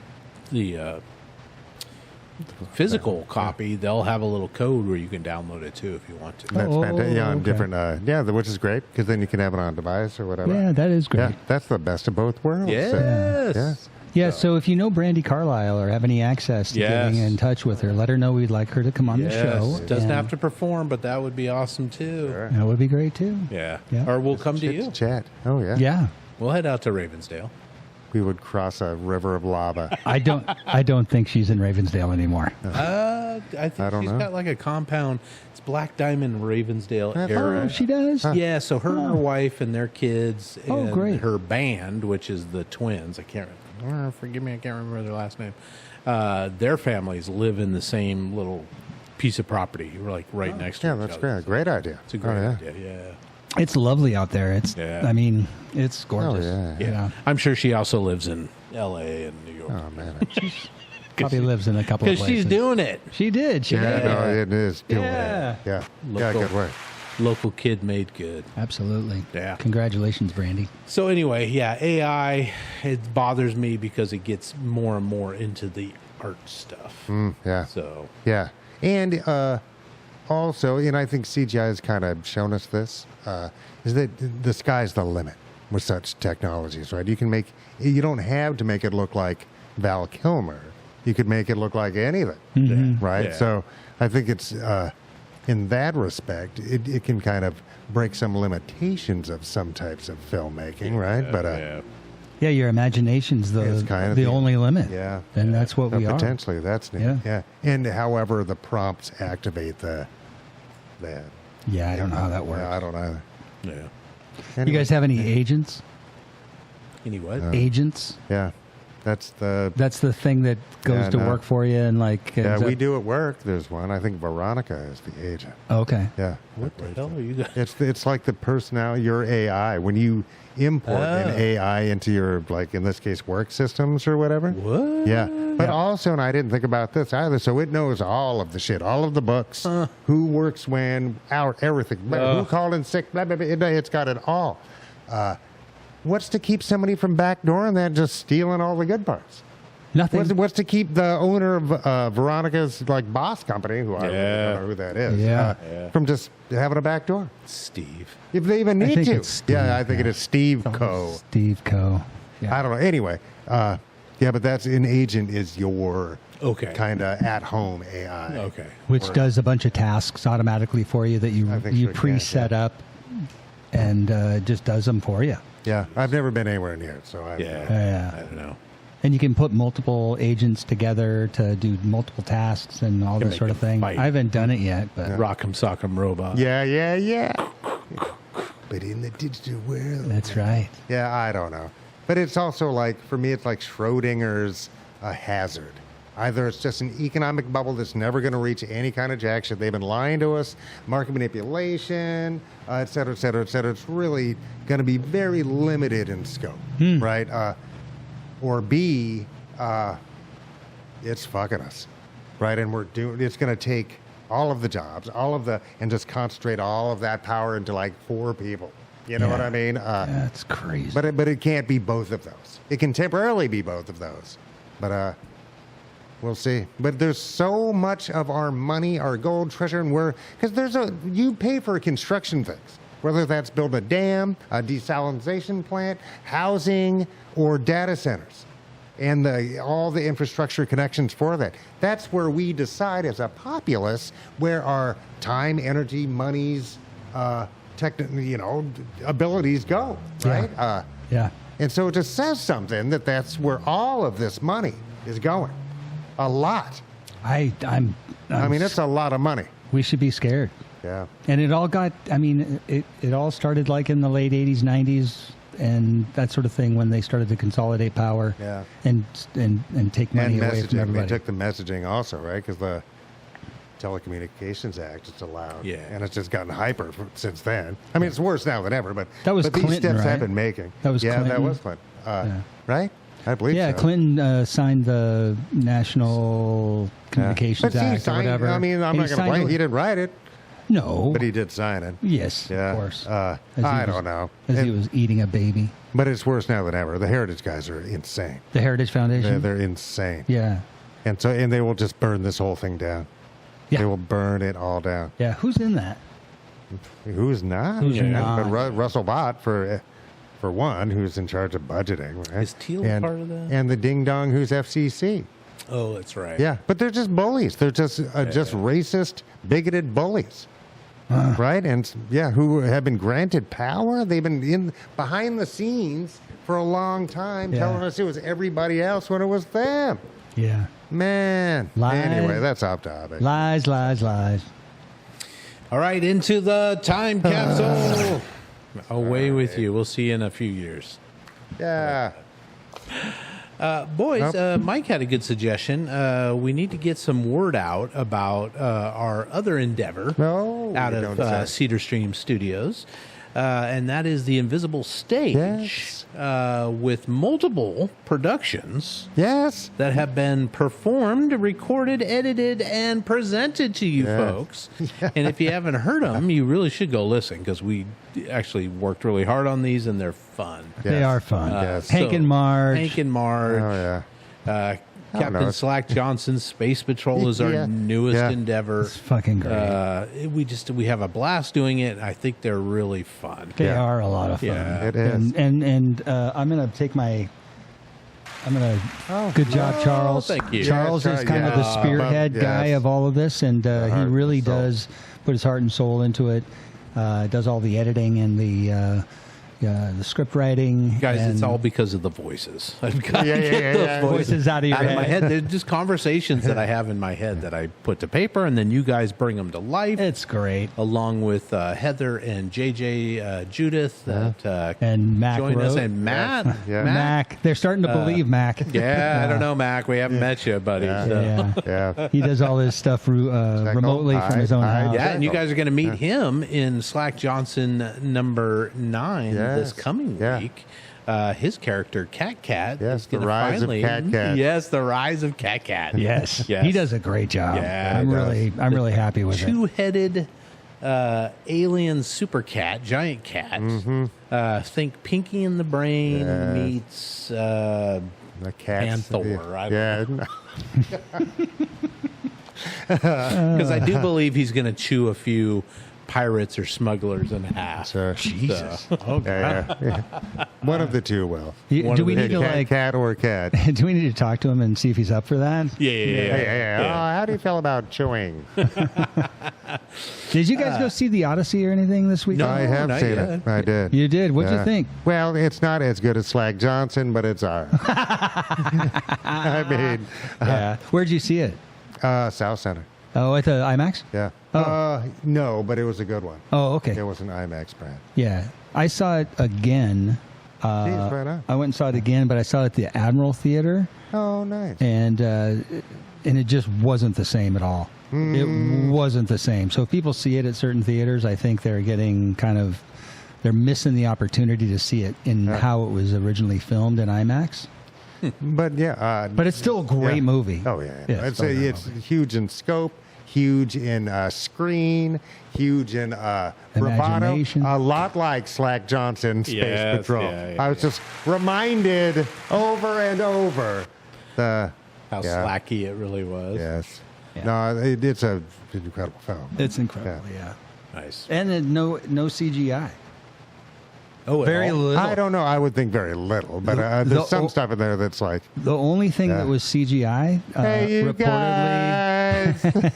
physical copy, they'll have a little code where you can download it too if you want to. that's Oh, fantastic. Yeah, on okay. different. Which is great because then you can have it on device or whatever. Yeah, that is great. Yeah, that's the best of both worlds. Yes. Yes. Yeah, so if you know Brandy Carlisle or have any access to Yes. getting in touch with her, let her know we'd like her to come on the show. Doesn't and have to perform, but that would be awesome too. Sure. That would be great too. Yeah. Yeah. Or we'll come to Chit you. Chat. Oh yeah. Yeah. We'll head out to Ravensdale. We would cross a river of lava. I don't think she's in Ravensdale anymore. I think I don't she's know. got like a compound. It's Black Diamond Ravensdale That's area. Oh, she does? Yeah, so her and her wife and their kids Oh, and great. her band, which is the twins. I can't forgive me, I can't remember their last name. Their families live in the same little piece of property. We're like right next to Yeah, each that's other. great. Great idea. It's a great Oh, yeah. idea, yeah. It's lovely out there. Yeah. I mean, it's gorgeous. Oh, yeah. Yeah. I'm sure she also lives in L.A. and New York. Oh man. Probably lives in a couple of Because places. she's doing it. She did. She Yeah, did. no, it is doing Yeah. it. Yeah. Local. Good work. Local kid made good. Absolutely. Yeah. Congratulations, Brandy. So anyway, yeah, AI, it bothers me because it gets more and more into the art stuff. Yeah. So Yeah. And also, and I think CGI has kind of shown us this, is that the sky's the limit with such technologies, right? You don't have to make it look like Val Kilmer. You could make it look like anything, right? Yeah. So I think it's, in that respect, it can kind of break some limitations of some types of filmmaking, right? But Yeah, your imagination's it's kind of the only limit. Yeah. And that's what we are. Potentially, that's neat. Yeah. Yeah. And however the prompts activate that. Yeah, I don't know how that works. Yeah, I don't either. yeah. You guys have any agents? Anyway, Agents? Yeah. That's the thing that goes Yeah, to no. work for you and like. yeah, ends we up- do at work. There's one. I think Veronica is the agent. Okay. Yeah. what the hell are you guys? It's like the personality, your AI. When you import an Oh. AI into your, like in this case, work systems or whatever. What? Yeah. But also, and I didn't think about this either, so it knows all of the shit, all of the books, who works when, everything, who called in sick, blah, blah, blah. It's got it all. What's to keep somebody from backdooring that, just stealing all the good parts? Nothing. What's to keep the owner of Veronica's like boss company, who I really don't know who that is, from just having a back door? Steve. If they even need think to. it's Steve, Yeah, I think it is Steve Oh, Co. Steve Co. Yeah. I don't know. Anyway, yeah, but that's an agent is your Okay. kind of at home AI. Okay. Which does a bunch of tasks automatically for you that you I think you so, yeah, preset up and just does them for you. Yeah, I've never been anywhere near it, so I Yeah. I don't know. And you can put multiple agents together to do multiple tasks and all Can this make sort of them thing. fight. I haven't done it yet, but Rock'em Sock'em Robot. Yeah. But in the digital world. that's right. Yeah, I don't know. But it's also like, for me, it's like Schrodinger's hazard. Either it's just an economic bubble that's never going to reach any kind of jack shit. They've been lying to us, market manipulation, et cetera, et cetera, et cetera. It's really going to be very limited in scope, right? Or B, it's fucking us, right? And it's going to take all of the jobs, and just concentrate all of that power into like 4 people. You know what I mean? That's crazy. But it can't be both of those. It can temporarily be both of those, but we'll see. But there's so much of our money, our gold, treasure, and because you pay for construction things, whether that's building a dam, a desalination plant, housing, or data centers, and all the infrastructure connections for that. That's where we decide as a populace where our time, energy, monies, abilities go, right? Yeah. And so it just says something that's where all of this money is going. A lot. I mean, it's a lot of money. we should be scared. Yeah. And it all got, I mean, it all started like in the late 80s, 90s, and that sort of thing when they started to consolidate power and take money And away from messaging. everybody. They took the messaging also, right? Because the Telecommunications Act, it's allowed. Yeah. And it's just gotten hyper since then. I mean, it's worse now than ever, but That was but these Clinton, steps right? have been making. That was That Clinton. was Clinton. Right? I believe Yeah, so. Clinton signed the National Communications But he Act or signed, whatever. I mean, I'm And not he going to blame. signed He didn't write it, No. but he did sign it. Yes, Yeah. of course. I don't know. As he And- was eating a baby. But it's worse now than ever. The Heritage guys are insane. The Heritage Foundation? They're insane. Yeah. And they will just burn this whole thing down. Yeah. They will burn it all down. Yeah. Who's in that? Who's not? Who's not? But Russell Bott, for one, who's in charge of budgeting. Right? Is Teal part of that? And the ding dong who's FCC. Oh, that's right. Yeah, but they're just bullies. They're just racist, bigoted bullies. Right? And who have been granted power. They've been behind the scenes for a long time, telling us it was everybody else when it was them. Yeah. Man. Lies. Anyway, that's off topic. Lies, lies, lies. All right, into the time capsule. Away with you. We'll see you in a few years. Yeah. Boys, Mike had a good suggestion. We need to get some word out about our other endeavor No. out you of don't say. Cedar Stream Studios. and that is the Invisible Stage, Yes. with multiple productions Yes. that have been performed, recorded, edited, and presented to you Yes. folks. And if you haven't heard them, you really should go listen, because we actually worked really hard on these, and they're fun. They Yes. are fun. Yes. Hank and Marge. Hank and Marge. Oh yeah. Captain know. Slack Johnson's Space Patrol is our Yeah. newest Yeah. endeavor. It's fucking great. We have a blast doing it. I think they're really fun. They Yeah. are a lot of fun. Yeah. It is. And I'm gonna take my. Good job, Charles. thank you. Charles Yeah, is kind of yeah. the spearhead Yes. guy of all of this, and he heart and really soul. does put his heart and soul into it. Does all the editing and the script writing. Guys, and it's all because of the voices. I've got Yeah, to yeah, get yeah, those yeah. voices out of your my head. head. They're just conversations that I have in my head that I put to paper, and then you guys bring them to life. It's great. Along with Heather and JJ Judith that And Mac join us, wrote. and Matt. Yeah. Mac. They're starting to believe Mac. Yeah, I don't know, Mac. We haven't met you, buddy. Yeah. So. Yeah. Yeah. He does all this stuff remotely from his own I- house. Yeah, and you guys are going to meet him in Slack Johnson number 9 this Yes. coming Yeah. week. His character, Cat Yes, is the going to rise of finally... Cat Cat. Yes, the rise of Cat Cat. Yes. Yes. He does a great job. Yeah, I'm he really happy with it. Two-headed alien super cat, giant cat. Think Pinky and the Brain Yes. meets... The cats. Panther, I don't Yeah. Because I do believe he's going to chew a few pirates or smugglers in half. Sure. Jesus. Yeah, yeah. One of the two will. One Do of we the need to like? Cat or cat. Do we need to talk to him and see if he's up for that? Yeah. Oh, how do you feel about chewing? Did you guys go see the Odyssey or anything this week? No. I have not seen yet. it. I did. You did? What'd you Yeah. think? Well, it's not as good as Slag Johnson, but it's ours. I mean, Yeah. Where'd you see it? South Center. Oh, at the IMAX? Yeah. No, but it was a good one. Oh, okay. It was an IMAX brand. Yeah. I saw it again. Jeez, right on. I went and saw it again, but I saw it at the Admiral Theater, Oh, nice. and it just wasn't the same at all. It wasn't the same. So if people see it at certain theaters, I think they're getting they're missing the opportunity to see it in how it was originally filmed in IMAX. But yeah. But it's still a great yeah. movie. Oh, yeah. Yeah, It's, still a great it's movie. huge in scope, huge in screen, huge in bravado. Imagination. A lot like Slack Johnson Space Yes, Patrol. yeah, I was just reminded over and over How Yeah. slacky it really was. Yes. Yeah. No, it's an incredible film. It's incredible, yeah. Nice. And no CGI. Oh, Very little. I don't know. I would think very little, but The there's some stuff in there that's like, The only thing Yeah. that was CGI, hey, you reportedly, guys.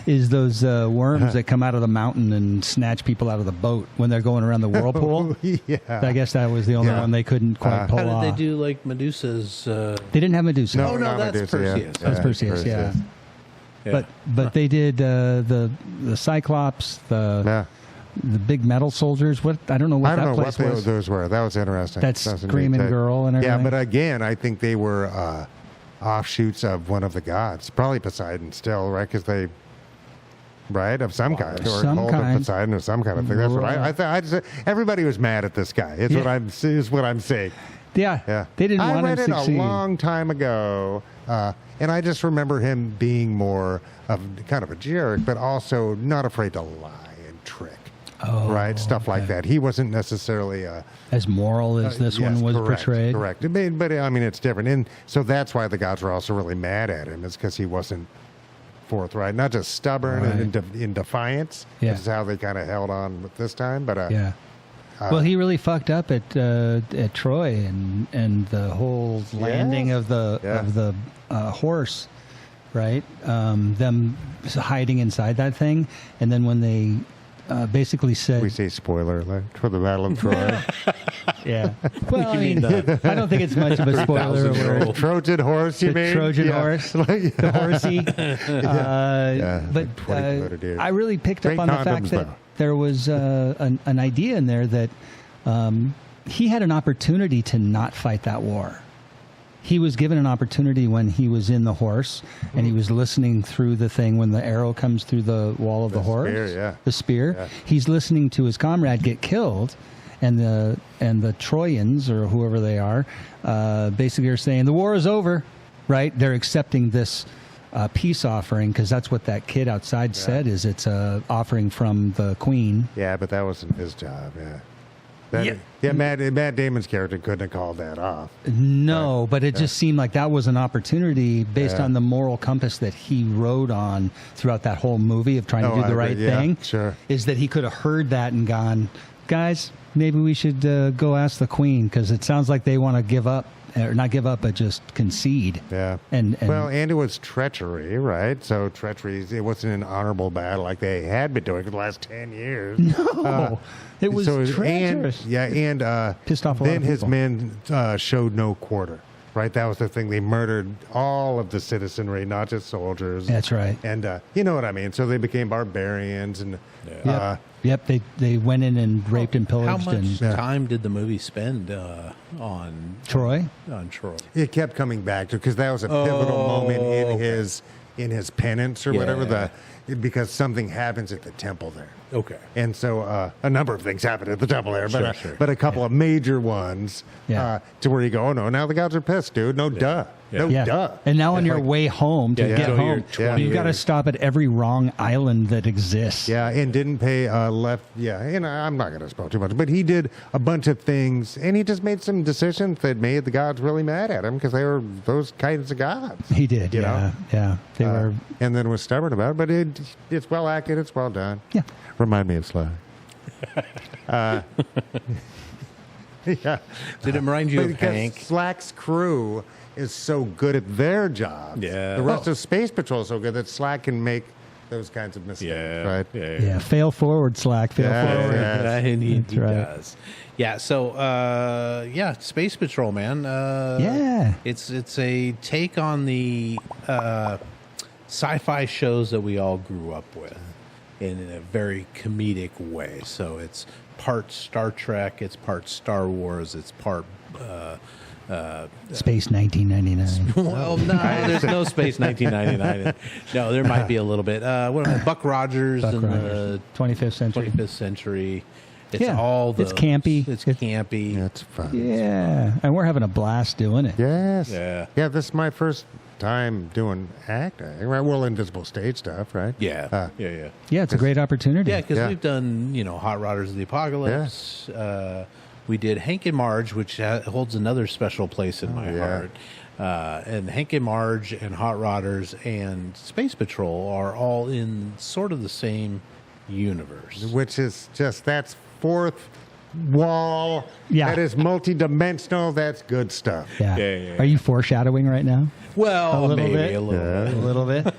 is those worms that come out of the mountain and snatch people out of the boat when they're going around the whirlpool. Yeah. I guess that was the only Yeah. one they couldn't quite pull How did off. they do like Medusa's? They didn't have Medusa. No, Oh, no, not that's Medusa, yeah. Perseus. That's Perseus, yeah. Yeah. But they did the Cyclops, the big metal soldiers. What I don't know what I don't that know place what was. those were. That was interesting. That was a neat screaming take. girl and Yeah, everything. but again, I think they were offshoots of one of the gods. Probably Poseidon still, right? Because they, right, of some kind. Or Some cult kind. of Poseidon or some kind of thing. That's what I thought. Everybody was mad at this guy. Is Yeah. what I'm saying. Yeah, Yeah. they didn't I want read him it to succeed. a long time ago, and I just remember him being more of kind of a jerk, but also not afraid to lie and trick. Oh, right, stuff like that. He wasn't necessarily as moral as this yes, one was correct, portrayed. Correct, but I mean it's different, and so that's why the gods were also really mad at him. Is because he wasn't forthright, not just stubborn and in defiance. Yeah. This is how they kind of held on with this time. But Yeah. Well, he really fucked up at Troy and the whole landing of the horse, right? Them hiding inside that thing, and then when they basically said, we say spoiler alert for the Battle of Troy. "Yeah." Well, I mean, mean I don't think it's much of a spoiler 3,000-year-old. alert. Trojan horse, you The mean? Trojan Yeah. horse, Like, the horsey. like 20 loaded ears. I really picked Great up on the fact condoms, that though. there was an idea in there that he had an opportunity to not fight that war. he was given an opportunity when he was in the horse and he was listening through the thing when the arrow comes through the wall of the horse. The spear. Yeah. He's listening to his comrade get killed, and the Trojans, or whoever they are, basically are saying the war is over, right? They're accepting this peace offering because that's what that kid outside said. Is it's a offering from the queen. Yeah, but that wasn't his job. Matt Damon's character couldn't have called that off. No, but it just seemed like that was an opportunity based on the moral compass that he rode on throughout that whole movie of trying to do the right thing. Sure. Is that he could have heard that and gone, guys, maybe we should go ask the queen because it sounds like they want to give up. Or not give up, but just concede. Yeah. And it was treachery, right? So treachery, it wasn't an honorable battle like they had been doing for the last 10 years. No, it was treacherous. And pissed off a lot then of his people. men showed no quarter, right? That was the thing. They murdered all of the citizenry, not just soldiers. That's right. And you know what I mean? So they became barbarians and... Yep, they went in and raped and pillaged. How much time did the movie spend on Troy? On Troy. It kept coming back to because that was a pivotal moment in his penance or whatever. Because something happens at the temple there. Okay. And so a number of things happen at the temple there, Sure. but a couple of major ones to where you go, oh no, now the gods are pissed, dude. No duh. No duh. And now on your way home to get home, you've got to years. stop at every wrong island that exists. Yeah, and didn't pay left. Yeah, and I'm not going to spoil too much, but he did a bunch of things, and he just made some decisions that made the gods really mad at him because they were those kinds of gods. He did, you know? Yeah. They were, and then was stubborn about it, but it's well acted, it's well done. Yeah. Remind me of Sly. Yeah. Did it remind you of Because Hank? Slack's crew is so good at their job. Yeah. The rest of Space Patrol is so good that Slack can make those kinds of mistakes, right? Yeah, fail forward, Slack. Fail forward. He That's right. does. Yeah. So, Space Patrol, man. It's a take on the sci-fi shows that we all grew up with in a very comedic way. So it's part Star Trek, it's part Star Wars, it's part Space 1999. well, no, there's no Space 1999. No, there might be a little bit. What am I, Buck Rogers in the 25th century. 25th century. It's all the. It's campy. It's campy. That's fun. Yeah, and we're having a blast doing it. Yes. Yeah. Yeah, this is my first time doing acting, right? Well, invisible stage stuff, right? Yeah. Yeah, it's a great opportunity. Yeah, because we've done, Hot Rodders of the Apocalypse. We did Hank and Marge, which holds another special place in my heart. And Hank and Marge and Hot Rodders and Space Patrol are all in sort of the same universe. Which is just, that's fourth wall. Yeah. That is multi-dimensional. That's good stuff. Yeah. Are you foreshadowing right now? Well, maybe bit. a little bit. A little bit.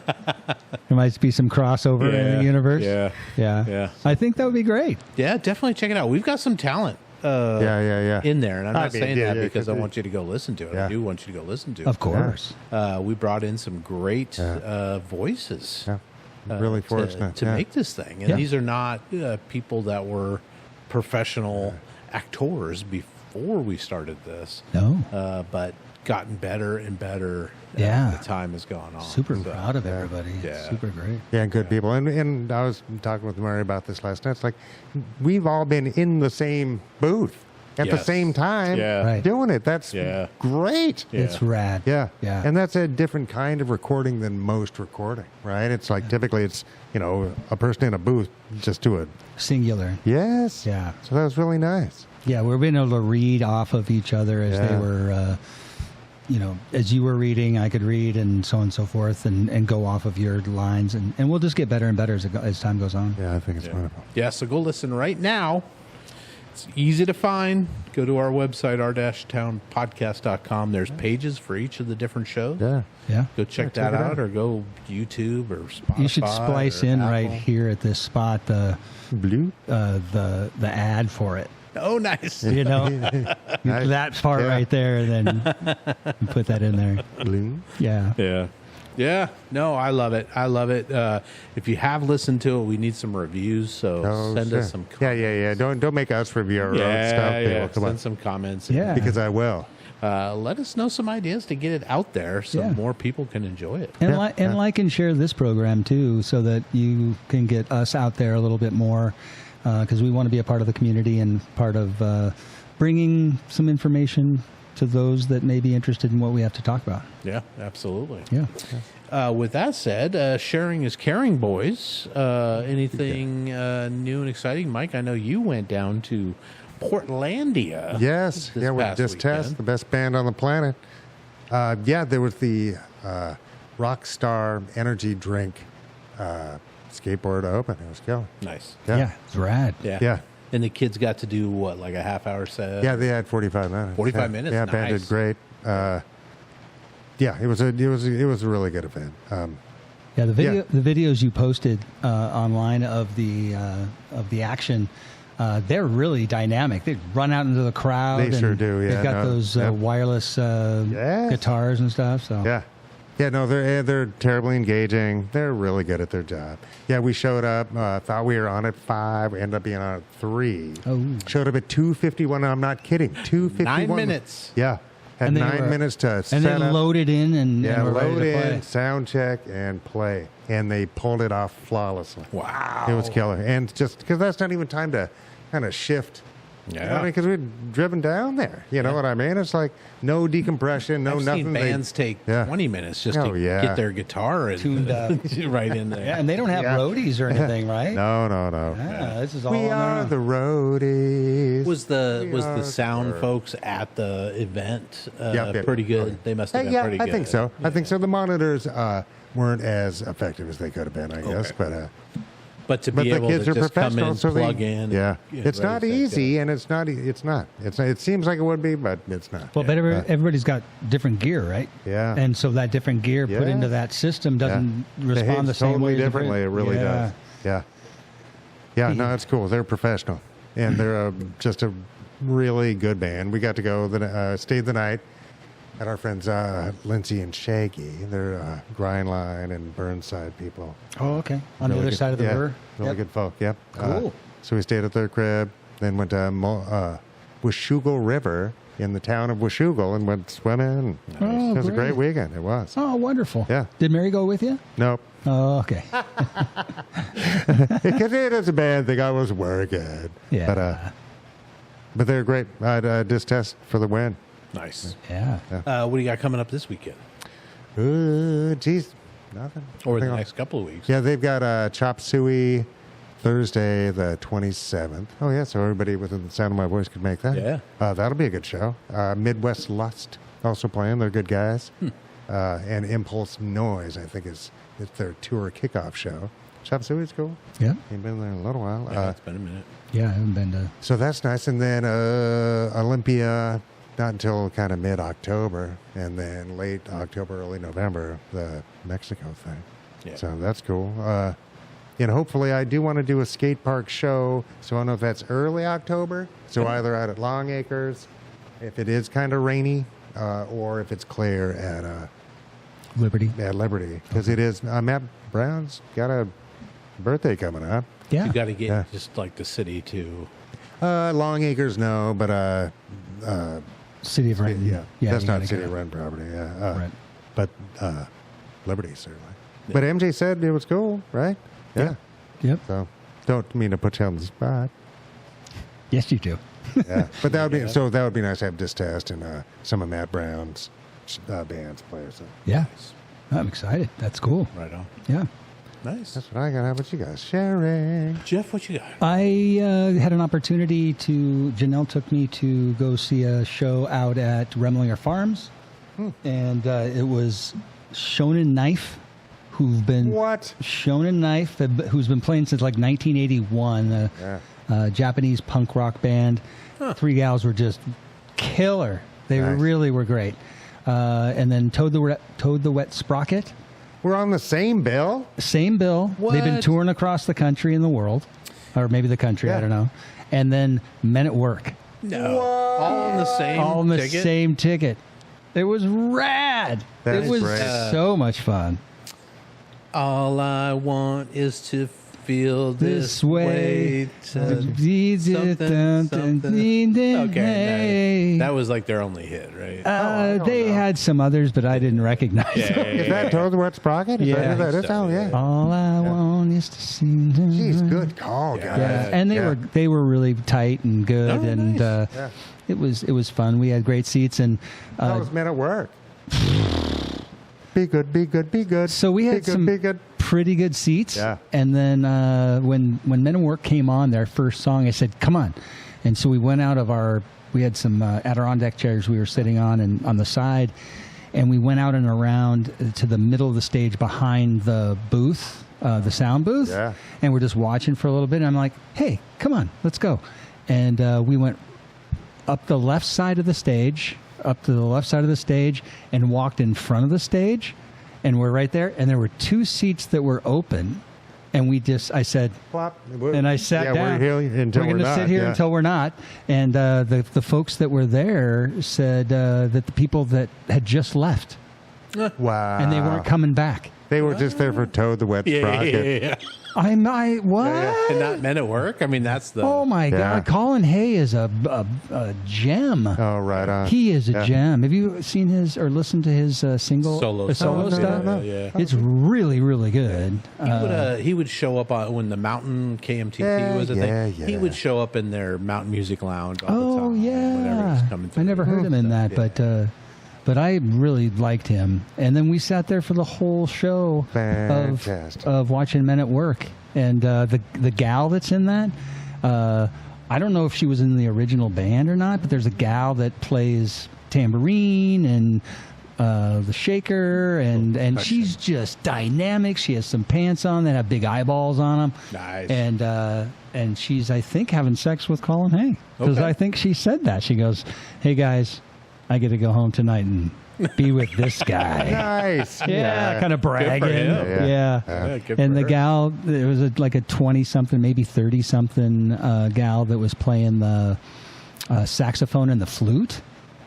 There might be some crossover in the universe. Yeah. I think that would be great. Yeah, definitely check it out. We've got some talent. In there, and I'm not saying that because I want you to go listen to it. I do want you to go listen to it. Of course. We brought in some great voices. Really fortunate to make this thing, and these are not people that were professional actors before we started this. No, but gotten better and better as the time has gone on. Super proud of everybody. Yeah. Super great. Yeah, good people. And I was talking with Murray about this last night. It's like we've all been in the same booth at the same time doing it. That's great. Yeah. It's rad. Yeah. Yeah. And that's a different kind of recording than most recording, right? It's like typically it's, a person in a booth just do it. Singular. Yes. Yeah. So that was really nice. Yeah, we've been able to read off of each other as they were, as you were reading, I could read and so on and so forth and go off of your lines. And we'll just get better and better as time goes on. Yeah, I think it's wonderful. Yeah, so go listen right now. It's easy to find. Go to our website, our-townpodcast.com. There's pages for each of the different shows. Yeah. Go check that out, or go YouTube or Spotify. You should splice in right here at this spot the ad for it. Oh, nice. That part right there, and then you put that in there. Yeah. No, I love it. If you have listened to it, we need some reviews. So send us some comments. Yeah. Don't make us review our own stuff. People. Come Send on. some comments. Yeah. Because I will. let us know some ideas to get it out there so more people can enjoy it. And, like and share this program, too, so that you can get us out there a little bit more, because we want to be a part of the community and part of bringing some information to those that may be interested in what we have to talk about. Yeah, absolutely. Yeah. With that said, sharing is caring, boys. Anything new and exciting? Mike, I know you went down to Portlandia. Yes. this Yeah, with past Just Test, weekend. the best band on the planet. There was the Rockstar energy drink skateboard open. It was killer. Nice. Yeah, it's rad. Yeah. And the kids got to do what, like a half-hour set? Yeah, they had 45 minutes. 45 minutes? Yeah, band Nice. did great. It was a really good event. Yeah, the videos you posted online of the action, they're really dynamic. They run out into the crowd. They and sure do, yeah, they've got those wireless guitars and stuff. So They're terribly engaging. They're really good at their job. Yeah, we showed up. Thought we were on at 5. We ended up being on at 3. Oh. Showed up at 2:51. I'm not kidding. 2:51. 9 minutes. Yeah, had And they 9 were- minutes to set and then up. loaded in and were ready load to play. in, sound check, and play. And they pulled it off flawlessly. Wow. It was killer. And just because that's not even time to kind of shift. Yeah. Because we'd driven down there. You know what I mean? It's like no decompression, no I've nothing. seen bands take 20 minutes just to get their guitar and Tuned up. right in there. Yeah, and they don't have roadies or anything, right? No. Yeah, this is all We on are their the own. roadies. Was the are sound the- folks at the event Yeah. pretty good? They must have been Yeah, pretty good. I think so. I think so. The monitors weren't as effective as they could have been, I guess. Okay. But to but be the able kids to are just come professional, in, so plug they, in. Yeah, and it's ready not to set easy, go. and it's not. It seems like it would be, but it's not. Well, but everybody's got different gear, right? Yeah. And so that different gear put into that system doesn't respond the same totally way. as differently. It really does. Yeah. No, it's cool. They're professional, and they're just a really good band. We got to go stayed the night at our friends Lindsay and Shaggy. They're Grindline and Burnside people. Oh, okay. On the Really other good- side of the river. Really Yep. good folk. Yep. Cool. So we stayed at their crib, then went to Washougal River in the town of Washougal and went swimming. Oh, It was a great great. weekend. It was. Oh, wonderful. Yeah. Did Mary go with you? Nope. Oh, okay. Because it is a bad thing. I was working. Yeah. But they're great. Disc test for the win. Nice. Yeah. What do you got coming up this weekend? Geez, nothing. Or the Nothing next couple of weeks? Yeah, they've got Chop Suey Thursday the 27th. Oh, yeah, so everybody within the sound of my voice could make that. Yeah. That'll be a good show. Midwest Lust also playing. They're good guys. And Impulse Noise, I think, it's their tour kickoff show. Chop Suey's cool. Yeah. Ain't been there in a little while. Yeah, it's been a minute. Yeah, I haven't been to. So that's nice. And then Olympia, not until kind of mid-October, and then late October, early November, the Mexico thing. Yeah. So that's cool. Hopefully I do want to do a skate park show, so I don't know if that's early October. So either out at Long Acres, if it is kind of rainy, or if it's clear at Liberty. Liberty. Because it is, Matt Brown's got a birthday coming up. Yeah. You got to get Yeah. just like the city to. Long Acres, no, but City of Renton. yeah, that's you not gotta city go. run property. Yeah, Right. But Liberty certainly. But MJ said it was cool, right? Yeah. Yep. So don't mean to put you on the spot. Yes, you do. Yeah, but that would be nice to have Disc Test and some of Matt Brown's bands play. So Yeah. I'm excited. That's cool. Right on. Yeah. Nice. that's what I got. How about you guys? Sharing. Jeff, what you got? I had an opportunity Janelle took me to go see a show out at Remlinger Farms. And it was Shonen Knife, who've been What? Shonen Knife, who's been playing since like 1981, a Japanese punk rock band. 3 gals were just killer. They Nice. really were great. And then Toad the Wet Sprocket, We're on the same bill. same bill. They've been What? touring across the country and the world, or maybe the country, Yeah. I don't know. And then Men at Work, No. All in the same all in the ticket? same ticket. It was rad. That it is was great. so much fun. All I want is to feel this way. Something. Okay, that was like their only hit, right? They had some others, but I didn't recognize them. Is that Toad the Wet Sprocket? Is Yeah. that it? Oh, yeah. All I want is to see. Jeez, good call, guys. Yeah, and they were really tight and good, Oh, and nice. it was fun. We had great seats, and That was Men at Work. Be good, be good, be good. so we had be good, some be good. pretty good seats. Yeah. And then when Men at Work came on, their first song, I said, "Come on!" And so we went out of we had some Adirondack chairs we were sitting on and on the side, and we went out and around to the middle of the stage behind the booth, the sound booth. Yeah. And we're just watching for a little bit. And I'm like, "Hey, come on, let's go!" And we went up the left side of the stage, and walked in front of the stage, and we're right there. And there were 2 seats that were open, and I said, Plop. and I sat down. We're here until we're we're going to not. sit here Yeah. until we're not. And the folks that were there said that the people that had just left, Wow. and they weren't coming back. They were just there for Toad the Wet Sprocket. Yeah. I what? And not Men at Work. I mean, that's the. Oh my Yeah. God! Colin Hay is a gem. Oh, right on. He is a Yeah. gem. Have you seen his or listened to his solo Solo stuff. stuff? Yeah. It's really, really good. He would show up when the Mountain KMTP Yeah, was a yeah, thing. He yeah. would show up in their Mountain Music Lounge all the Oh time. Whenever yeah, he's coming through. I never heard him in that, Yeah. but I really liked him. And then we sat there for the whole show Fantastic. of watching Men at Work. And the gal that's in that, I don't know if she was in the original band or not, but there's a gal that plays tambourine and the shaker, and she's just dynamic. She has some pants on that have big eyeballs on them. Nice. And she's, I think, having sex with Colin Hay. Because Okay. I think she said that. She goes, "Hey, guys, I get to go home tonight and be with this guy." Nice. Yeah, kind of bragging. him. Yeah. Yeah, good And for the her. gal, there was like a 20-something, maybe 30-something gal that was playing the saxophone and the flute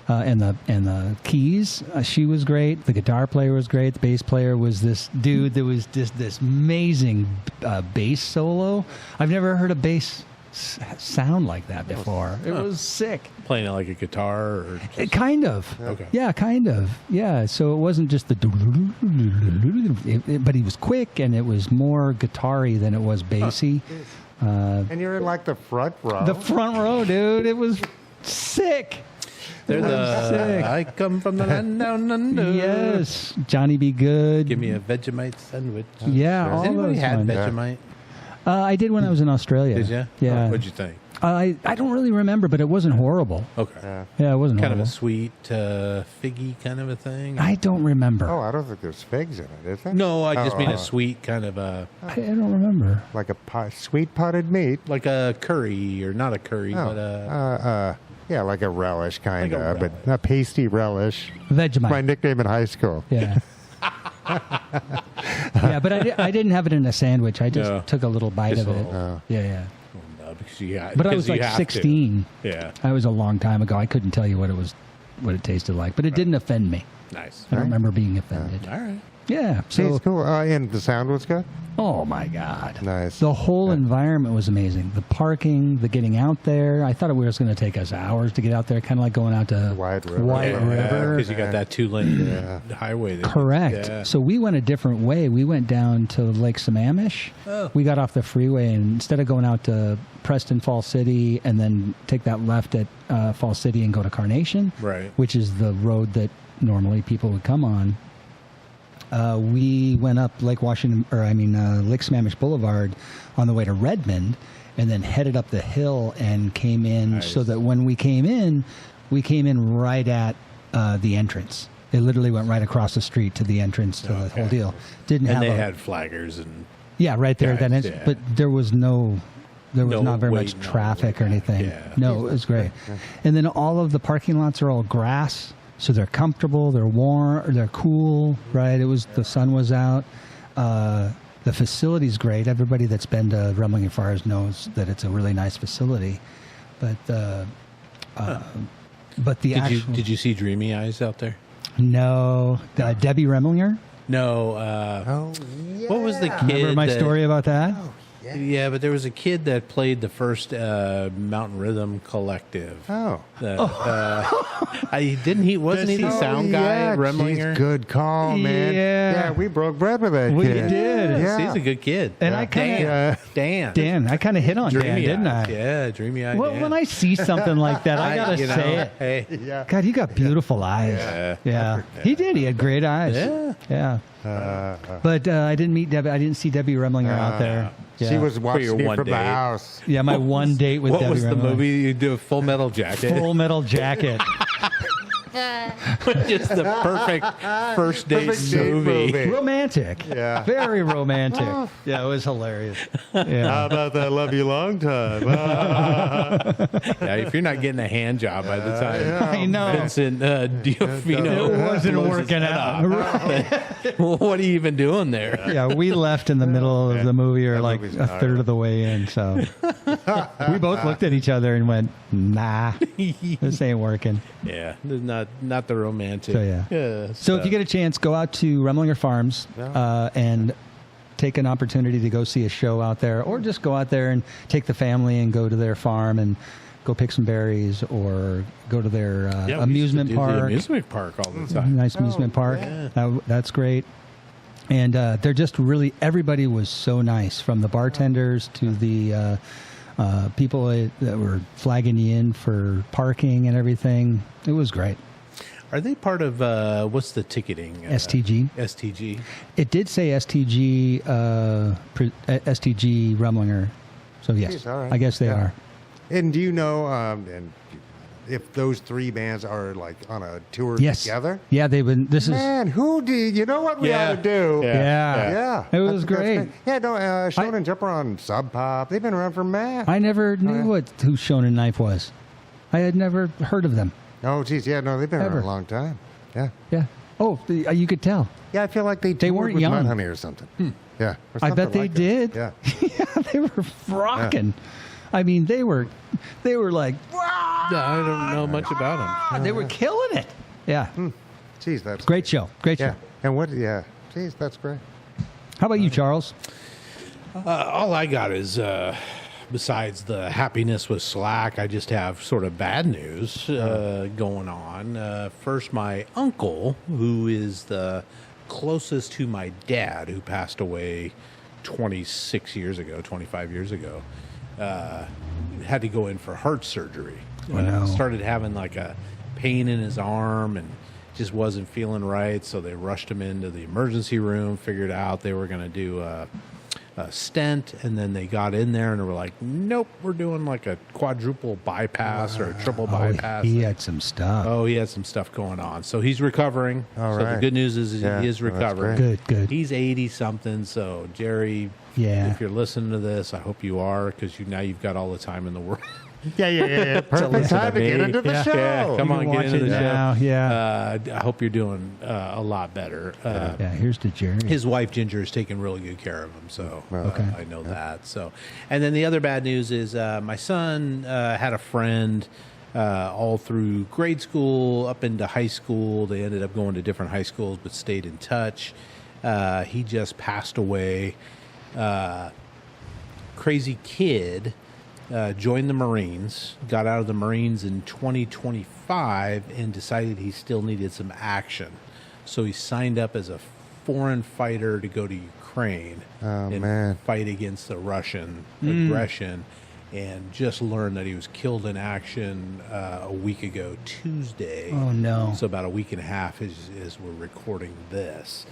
and the keys. She was great. The guitar player was great. The bass player was this dude that was just this amazing bass solo. I've never heard a bass sound like that before. It was sick. Playing it like a guitar or just, Kind of. Okay. Yeah, kind of. Yeah, so it wasn't just the but he was quick, and it was more guitar-y than it was bassy. And you're in like the front row. The front row, dude, it was sick. they're was sick. I come from the land down under. Yes, Johnny Be Good. Give me a Vegemite sandwich. Yeah, Has all anybody those had ones. Vegemite? I did when I was in Australia. Did you? Yeah. What'd you think? I don't really remember, but it wasn't horrible. Okay. Yeah, it wasn't Kind of horrible. a sweet, figgy kind of a thing. I don't remember. Oh, I don't think there's figs in it, is there? No, I just mean Oh. a sweet kind of I don't remember. Like a sweet potted meat. like a curry or not a curry, Oh. but Yeah, like a relish, kind Like a of, but relish. a pasty relish. Vegemite. My nickname in high school. Yeah. Yeah, but I didn't have it in a sandwich. I just No. took a little bite Just of a it. little. Yeah. because you got. But I because was you like have to. 16. Yeah, I was a long time ago. I couldn't tell you what it tasted like, but it didn't offend me. nice. I don't remember being offended. All right. Yeah. See, So, it's cool. And the sound was good? oh my God. Nice. The whole environment was amazing. The parking, the getting out there. I thought it was going to take us hours to get out there, kind of like going out to White River. White River. because you got that 2-lane highway. That Correct. Yeah. So we went a different way. We went down to Lake Sammamish. Oh. We got off the freeway, and instead of going out to Preston Falls City and then take that left at Falls City and go to Carnation, Right. which is the road that normally people would come on, we went up Lake Sammamish Boulevard on the way to Redmond, and then headed up the hill and came in. Nice. So that when we came in right at the entrance. It literally went right across the street to the entrance to the whole deal. Didn't And have they a, had flaggers and right there at that guys, entrance, yeah. but there was not very much waiting traffic or on the way back. anything. Yeah. No, it was great. And then all of the parking lots are all grass, so they're comfortable, they're warm, they're cool, right? The sun was out. The facility's great. Everybody that's been to Rumbling and Fires knows that it's a really nice facility. But the actual did you see Dreamy Eyes out there? no, Debbie Remlinger. No. Oh, yeah. What was the kid? Remember my that- story about that? Yeah, but there was a kid that played the first Mountain Rhythm Collective. Oh. Wasn't he the sound guy, Remlinger? Geez, good call, man. Yeah. We broke bread with that We kid. did. Yeah. He's a good kid. And I kind of Dan. I kind of hit on Dan, Dreamy didn't I? Yeah, dreamy eye. Well, Dan. when I see something like that, I gotta say it. Hey, Yeah. God, you got beautiful eyes. Yeah. He did. He had great eyes. Yeah. But I didn't meet Debbie. I didn't see Debbie Remlinger out there. Yeah. She was watching your me one from the date. house. Yeah, my one date with what Debbie was the Remlinger. movie you do? Full Metal Jacket. Full Metal Jacket. Just the perfect first date Perfect date movie. movie. Romantic. Yeah. Very romantic. Yeah, it was hilarious. Yeah. How about that love you long time? Yeah, if you're not getting a hand job by the time I know. Vincent Diofino It wasn't blows his working head out. off. Well, what are you even doing there? Yeah, we left in the middle of the movie or That like movie's a third of the way in. So we both looked at each other and went, nah, this ain't working. Yeah, not the romantic. So, yeah. So if you get a chance, go out to Remlinger Farms and take an opportunity to go see a show out there, or just go out there and take the family and go to their farm and go pick some berries, or go to their amusement The park. amusement park all the time. Nice amusement park. yeah. That's great. And they're just really, everybody was so nice, from the bartenders to the people that were flagging you in for parking and everything. It was great. Are they part of what's the ticketing? STG. STG. It did say STG, STG Remlinger. So yes, Jeez, all right. I guess they Yeah. are. And do you know and if those three bands are like on a tour Yes. together? Yeah, they've been. This is. Man, who do you know what we Yeah. ought to do? Yeah. Yeah. It was That's great. Yeah, no, Shonen Jumper on Sub Pop. They've been around for mad. I never knew who Shonen Knife was. I had never heard of them. Oh, geez, yeah, no, they've been Ever. around a long time. Yeah. Yeah. Oh, you could tell. Yeah, I feel like they toured weren't with young. Mudhoney or something. Yeah. or I bet something they like that. did. Yeah. Yeah, they were rocking. I mean, they were like, wow, I don't know much about them. they were killing it. Yeah. Jeez, that's Great show. Great Yeah. show. And what? Yeah. Jeez, that's great. How about you, Charles? All I got is, besides the happiness with Slack, I just have sort of bad news going on. First, my uncle, who is the closest to my dad, who passed away 25 years ago, had to go in for heart surgery. Oh, no. Started having like a pain in his arm and just wasn't feeling right. So they rushed him into the emergency room, figured out they were going to do a stent, and then they got in there and they were like, nope, we're doing like a quadruple bypass or a triple bypass. He had some stuff. Oh, he had some stuff going on. So he's recovering. All so the right. good news is Yeah, he is well, that's recovering. great. Good. He's 80-something. So, Jerry, Yeah. if you're listening to this, I hope you are, because now you've got all the time in the world. Yeah. Perfect listen time to to get me. into the Yeah. show. Yeah, come You on, can get watch into the it show. now, yeah. I hope you're doing a lot better. Yeah, here's to Jerry. His wife Ginger is taking really good care of him, so Okay. I know that. So, and then the other bad news is my son had a friend all through grade school up into high school. They ended up going to different high schools, but stayed in touch. He just passed away. Crazy kid. Joined the Marines, got out of the Marines in 2025, and decided he still needed some action. So he signed up as a foreign fighter to go to Ukraine and man. fight against the Russian aggression, and just learned that he was killed in action a week ago, Tuesday. Oh, no. So about a week and a half as we're recording this.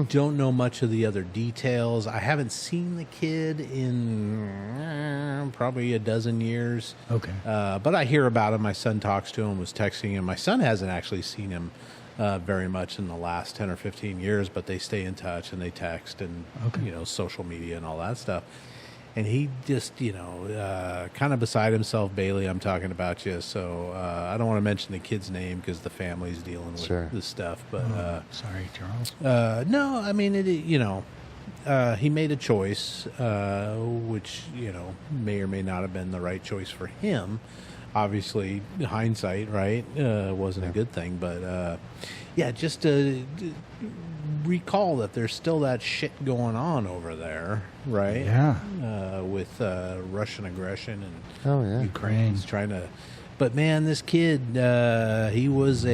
Don't know much of the other details. I haven't seen the kid in probably a dozen years. Okay. But I hear about him. My son talks to him, was texting him. My son hasn't actually seen him very much in the last 10 or 15 years, but they stay in touch and they text and, social media and all that stuff. And he just, kind of beside himself, Bailey, I'm talking about you. So I don't want to mention the kid's name because the family's dealing with this stuff. But Sorry, Charles. no, I mean, he made a choice, which, may or may not have been the right choice for him. obviously, hindsight, right, wasn't a good thing. But, yeah, just to recall that there's still that shit going on over there, right? Yeah. With Russian aggression and Oh, yeah. Ukraine's trying to... But, man, this kid, he was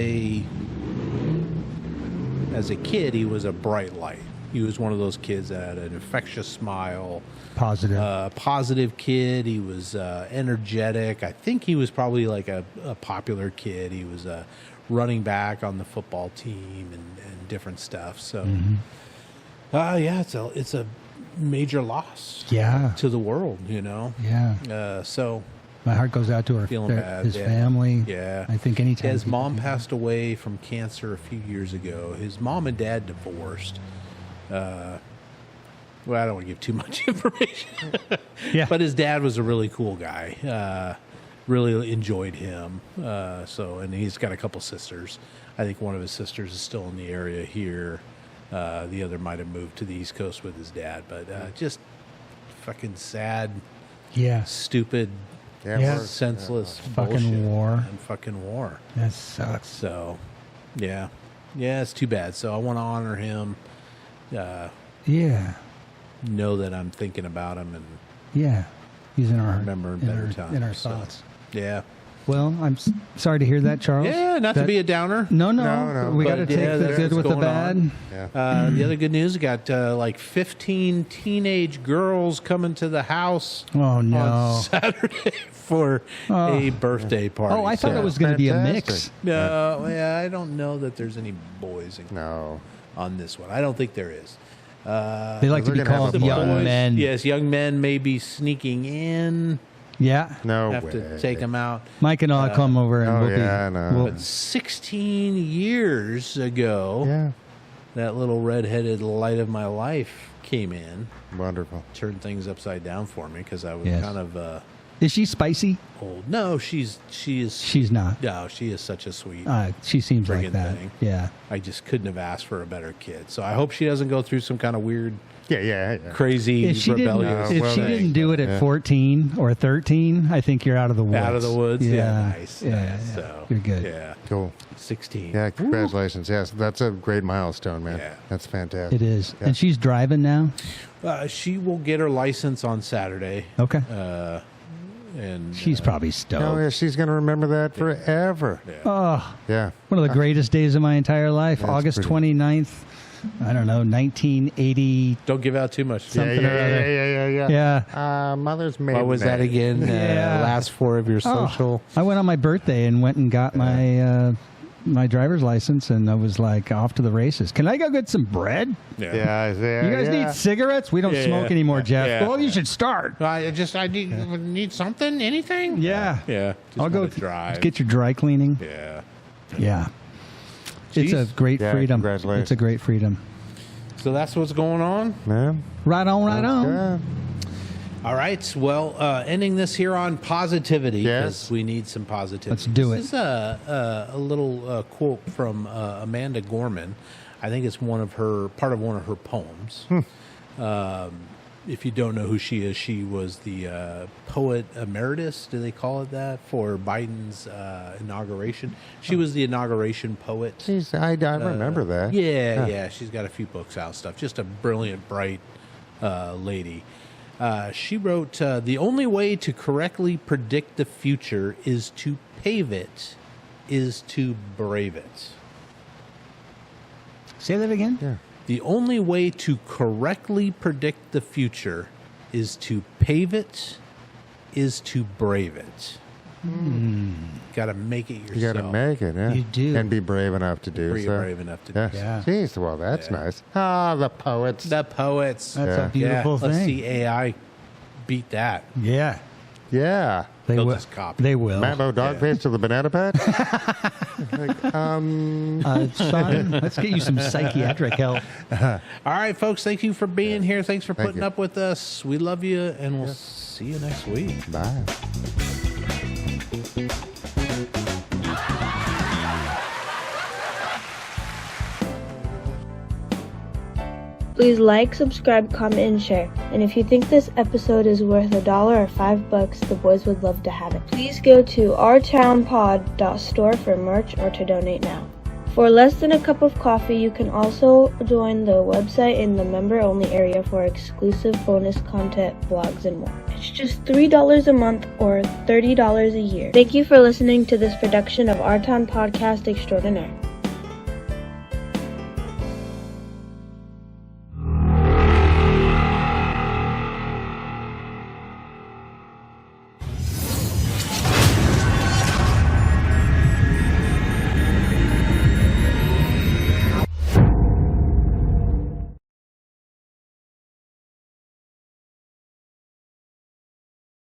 as a kid, he was a bright light. He was one of those kids that had an infectious smile. Positive kid. He was energetic. I think he was probably like a popular kid. He was a running back on the football team and different stuff. So, yeah, it's a major loss. Yeah. To the world, you know. Yeah. So my heart goes out to his family. Yeah. I think anytime his mom passed away from cancer a few years ago. His mom and dad divorced. Well, I don't want to give too much information. Yeah. But his dad was a really cool guy. Really enjoyed him. And he's got a couple sisters. I think one of his sisters is still in the area here. The other might have moved to the East Coast with his dad. But just fucking sad, stupid, senseless bullshit. Fucking war. And fucking war. That sucks. So, yeah. Yeah, it's too bad. So I want to honor him. Know that I'm thinking about him and he's in our remember better times. In our thoughts. Yeah. Well, I'm sorry to hear that, Charles. Yeah, not to be a downer. No. We got to But, take the good with the bad. Yeah. The other good news, we got like 15 teenage girls coming to the house on Saturday for a birthday party. Oh, I thought it was going to be a mix. No, I don't know that there's any boys on this one. I don't think there is. They like to be called young men. Yes, young men may be sneaking in. Yeah. No have way. to take them out. Mike and I'll come over and But 16 years ago, that little redheaded light of my life came in. Wonderful. Turned things upside down for me because I was kind of Is she spicy? old. No, she is. She's not. No, she is such a sweet. She seems like friggin' that. thing. Yeah. I just couldn't have asked for a better kid. So I hope she doesn't go through some kind of weird, crazy, If she rebellious. didn't do it at 14 or 13, I think you're out of the woods. Out of the woods. Yeah, nice. Yeah. So You're good. Yeah. Cool. 16. Yeah, congratulations. Yes, that's a great milestone, man. Yeah. That's fantastic. It is. Yeah. And she's driving now? She will get her license on Saturday. Okay. And she's probably stoked. Oh, yeah, she's going to remember that forever. Oh, Yeah. one of the greatest days of my entire life. That's August pretty- 29th, I don't know, 1980. Don't give out too much. Something or other. Yeah. Mother's maiden What was that name. again? Last four of your social. I went on my birthday and went and got my my driver's license, and I was like off to the races. Can I go get some bread? Yeah. You guys need cigarettes? We don't smoke anymore, Jeff. Yeah. Well, you should start. I need something, anything. Yeah. Yeah. I'll go drive. get your dry cleaning. Yeah. Yeah. It's a great freedom. Congratulations. It's a great freedom. So that's what's going on. Yeah. Right on, right on. Yeah. All right. Well, ending this here on positivity because Yes. we need some positivity. Let's do it. This is a little quote from Amanda Gorman. I think it's part of one of her poems. If you don't know who she is, she was the poet emeritus. Do they call it that for Biden's inauguration? She was the inauguration poet. Jeez, I remember that. Yeah. She's got a few books out and stuff. Just a brilliant, bright lady. She wrote, the only way to correctly predict the future is to pave it, is to brave it. Say that again? Yeah. The only way to correctly predict the future is to pave it, is to brave it. Got to make it yourself. You got to make it, yeah. You do. And be brave enough to do Be so. brave enough to do Yes. so. Yeah. Jeez, well, that's nice. Ah, the poets. The poets. That's Yeah. a beautiful Let's thing. see AI beat that. Yeah. Yeah. They They'll will. just copy. They will. Mambo Dogface to the banana patch? Sean, let's get you some psychiatric help. All right, folks. Thank you for being here. Thanks for Thank putting you. up with us. We love you, and we'll see you next week. Bye. Please like, subscribe, comment, and share. And if you think this episode is worth $1 or $5, the boys would love to have it. Please go to ourtownpod.store for merch or to donate now. For less than a cup of coffee, you can also join the website in the member-only area for exclusive bonus content, blogs, and more. It's just $3 a month or $30 a year. Thank you for listening to this production of Our Town Podcast Extraordinaire.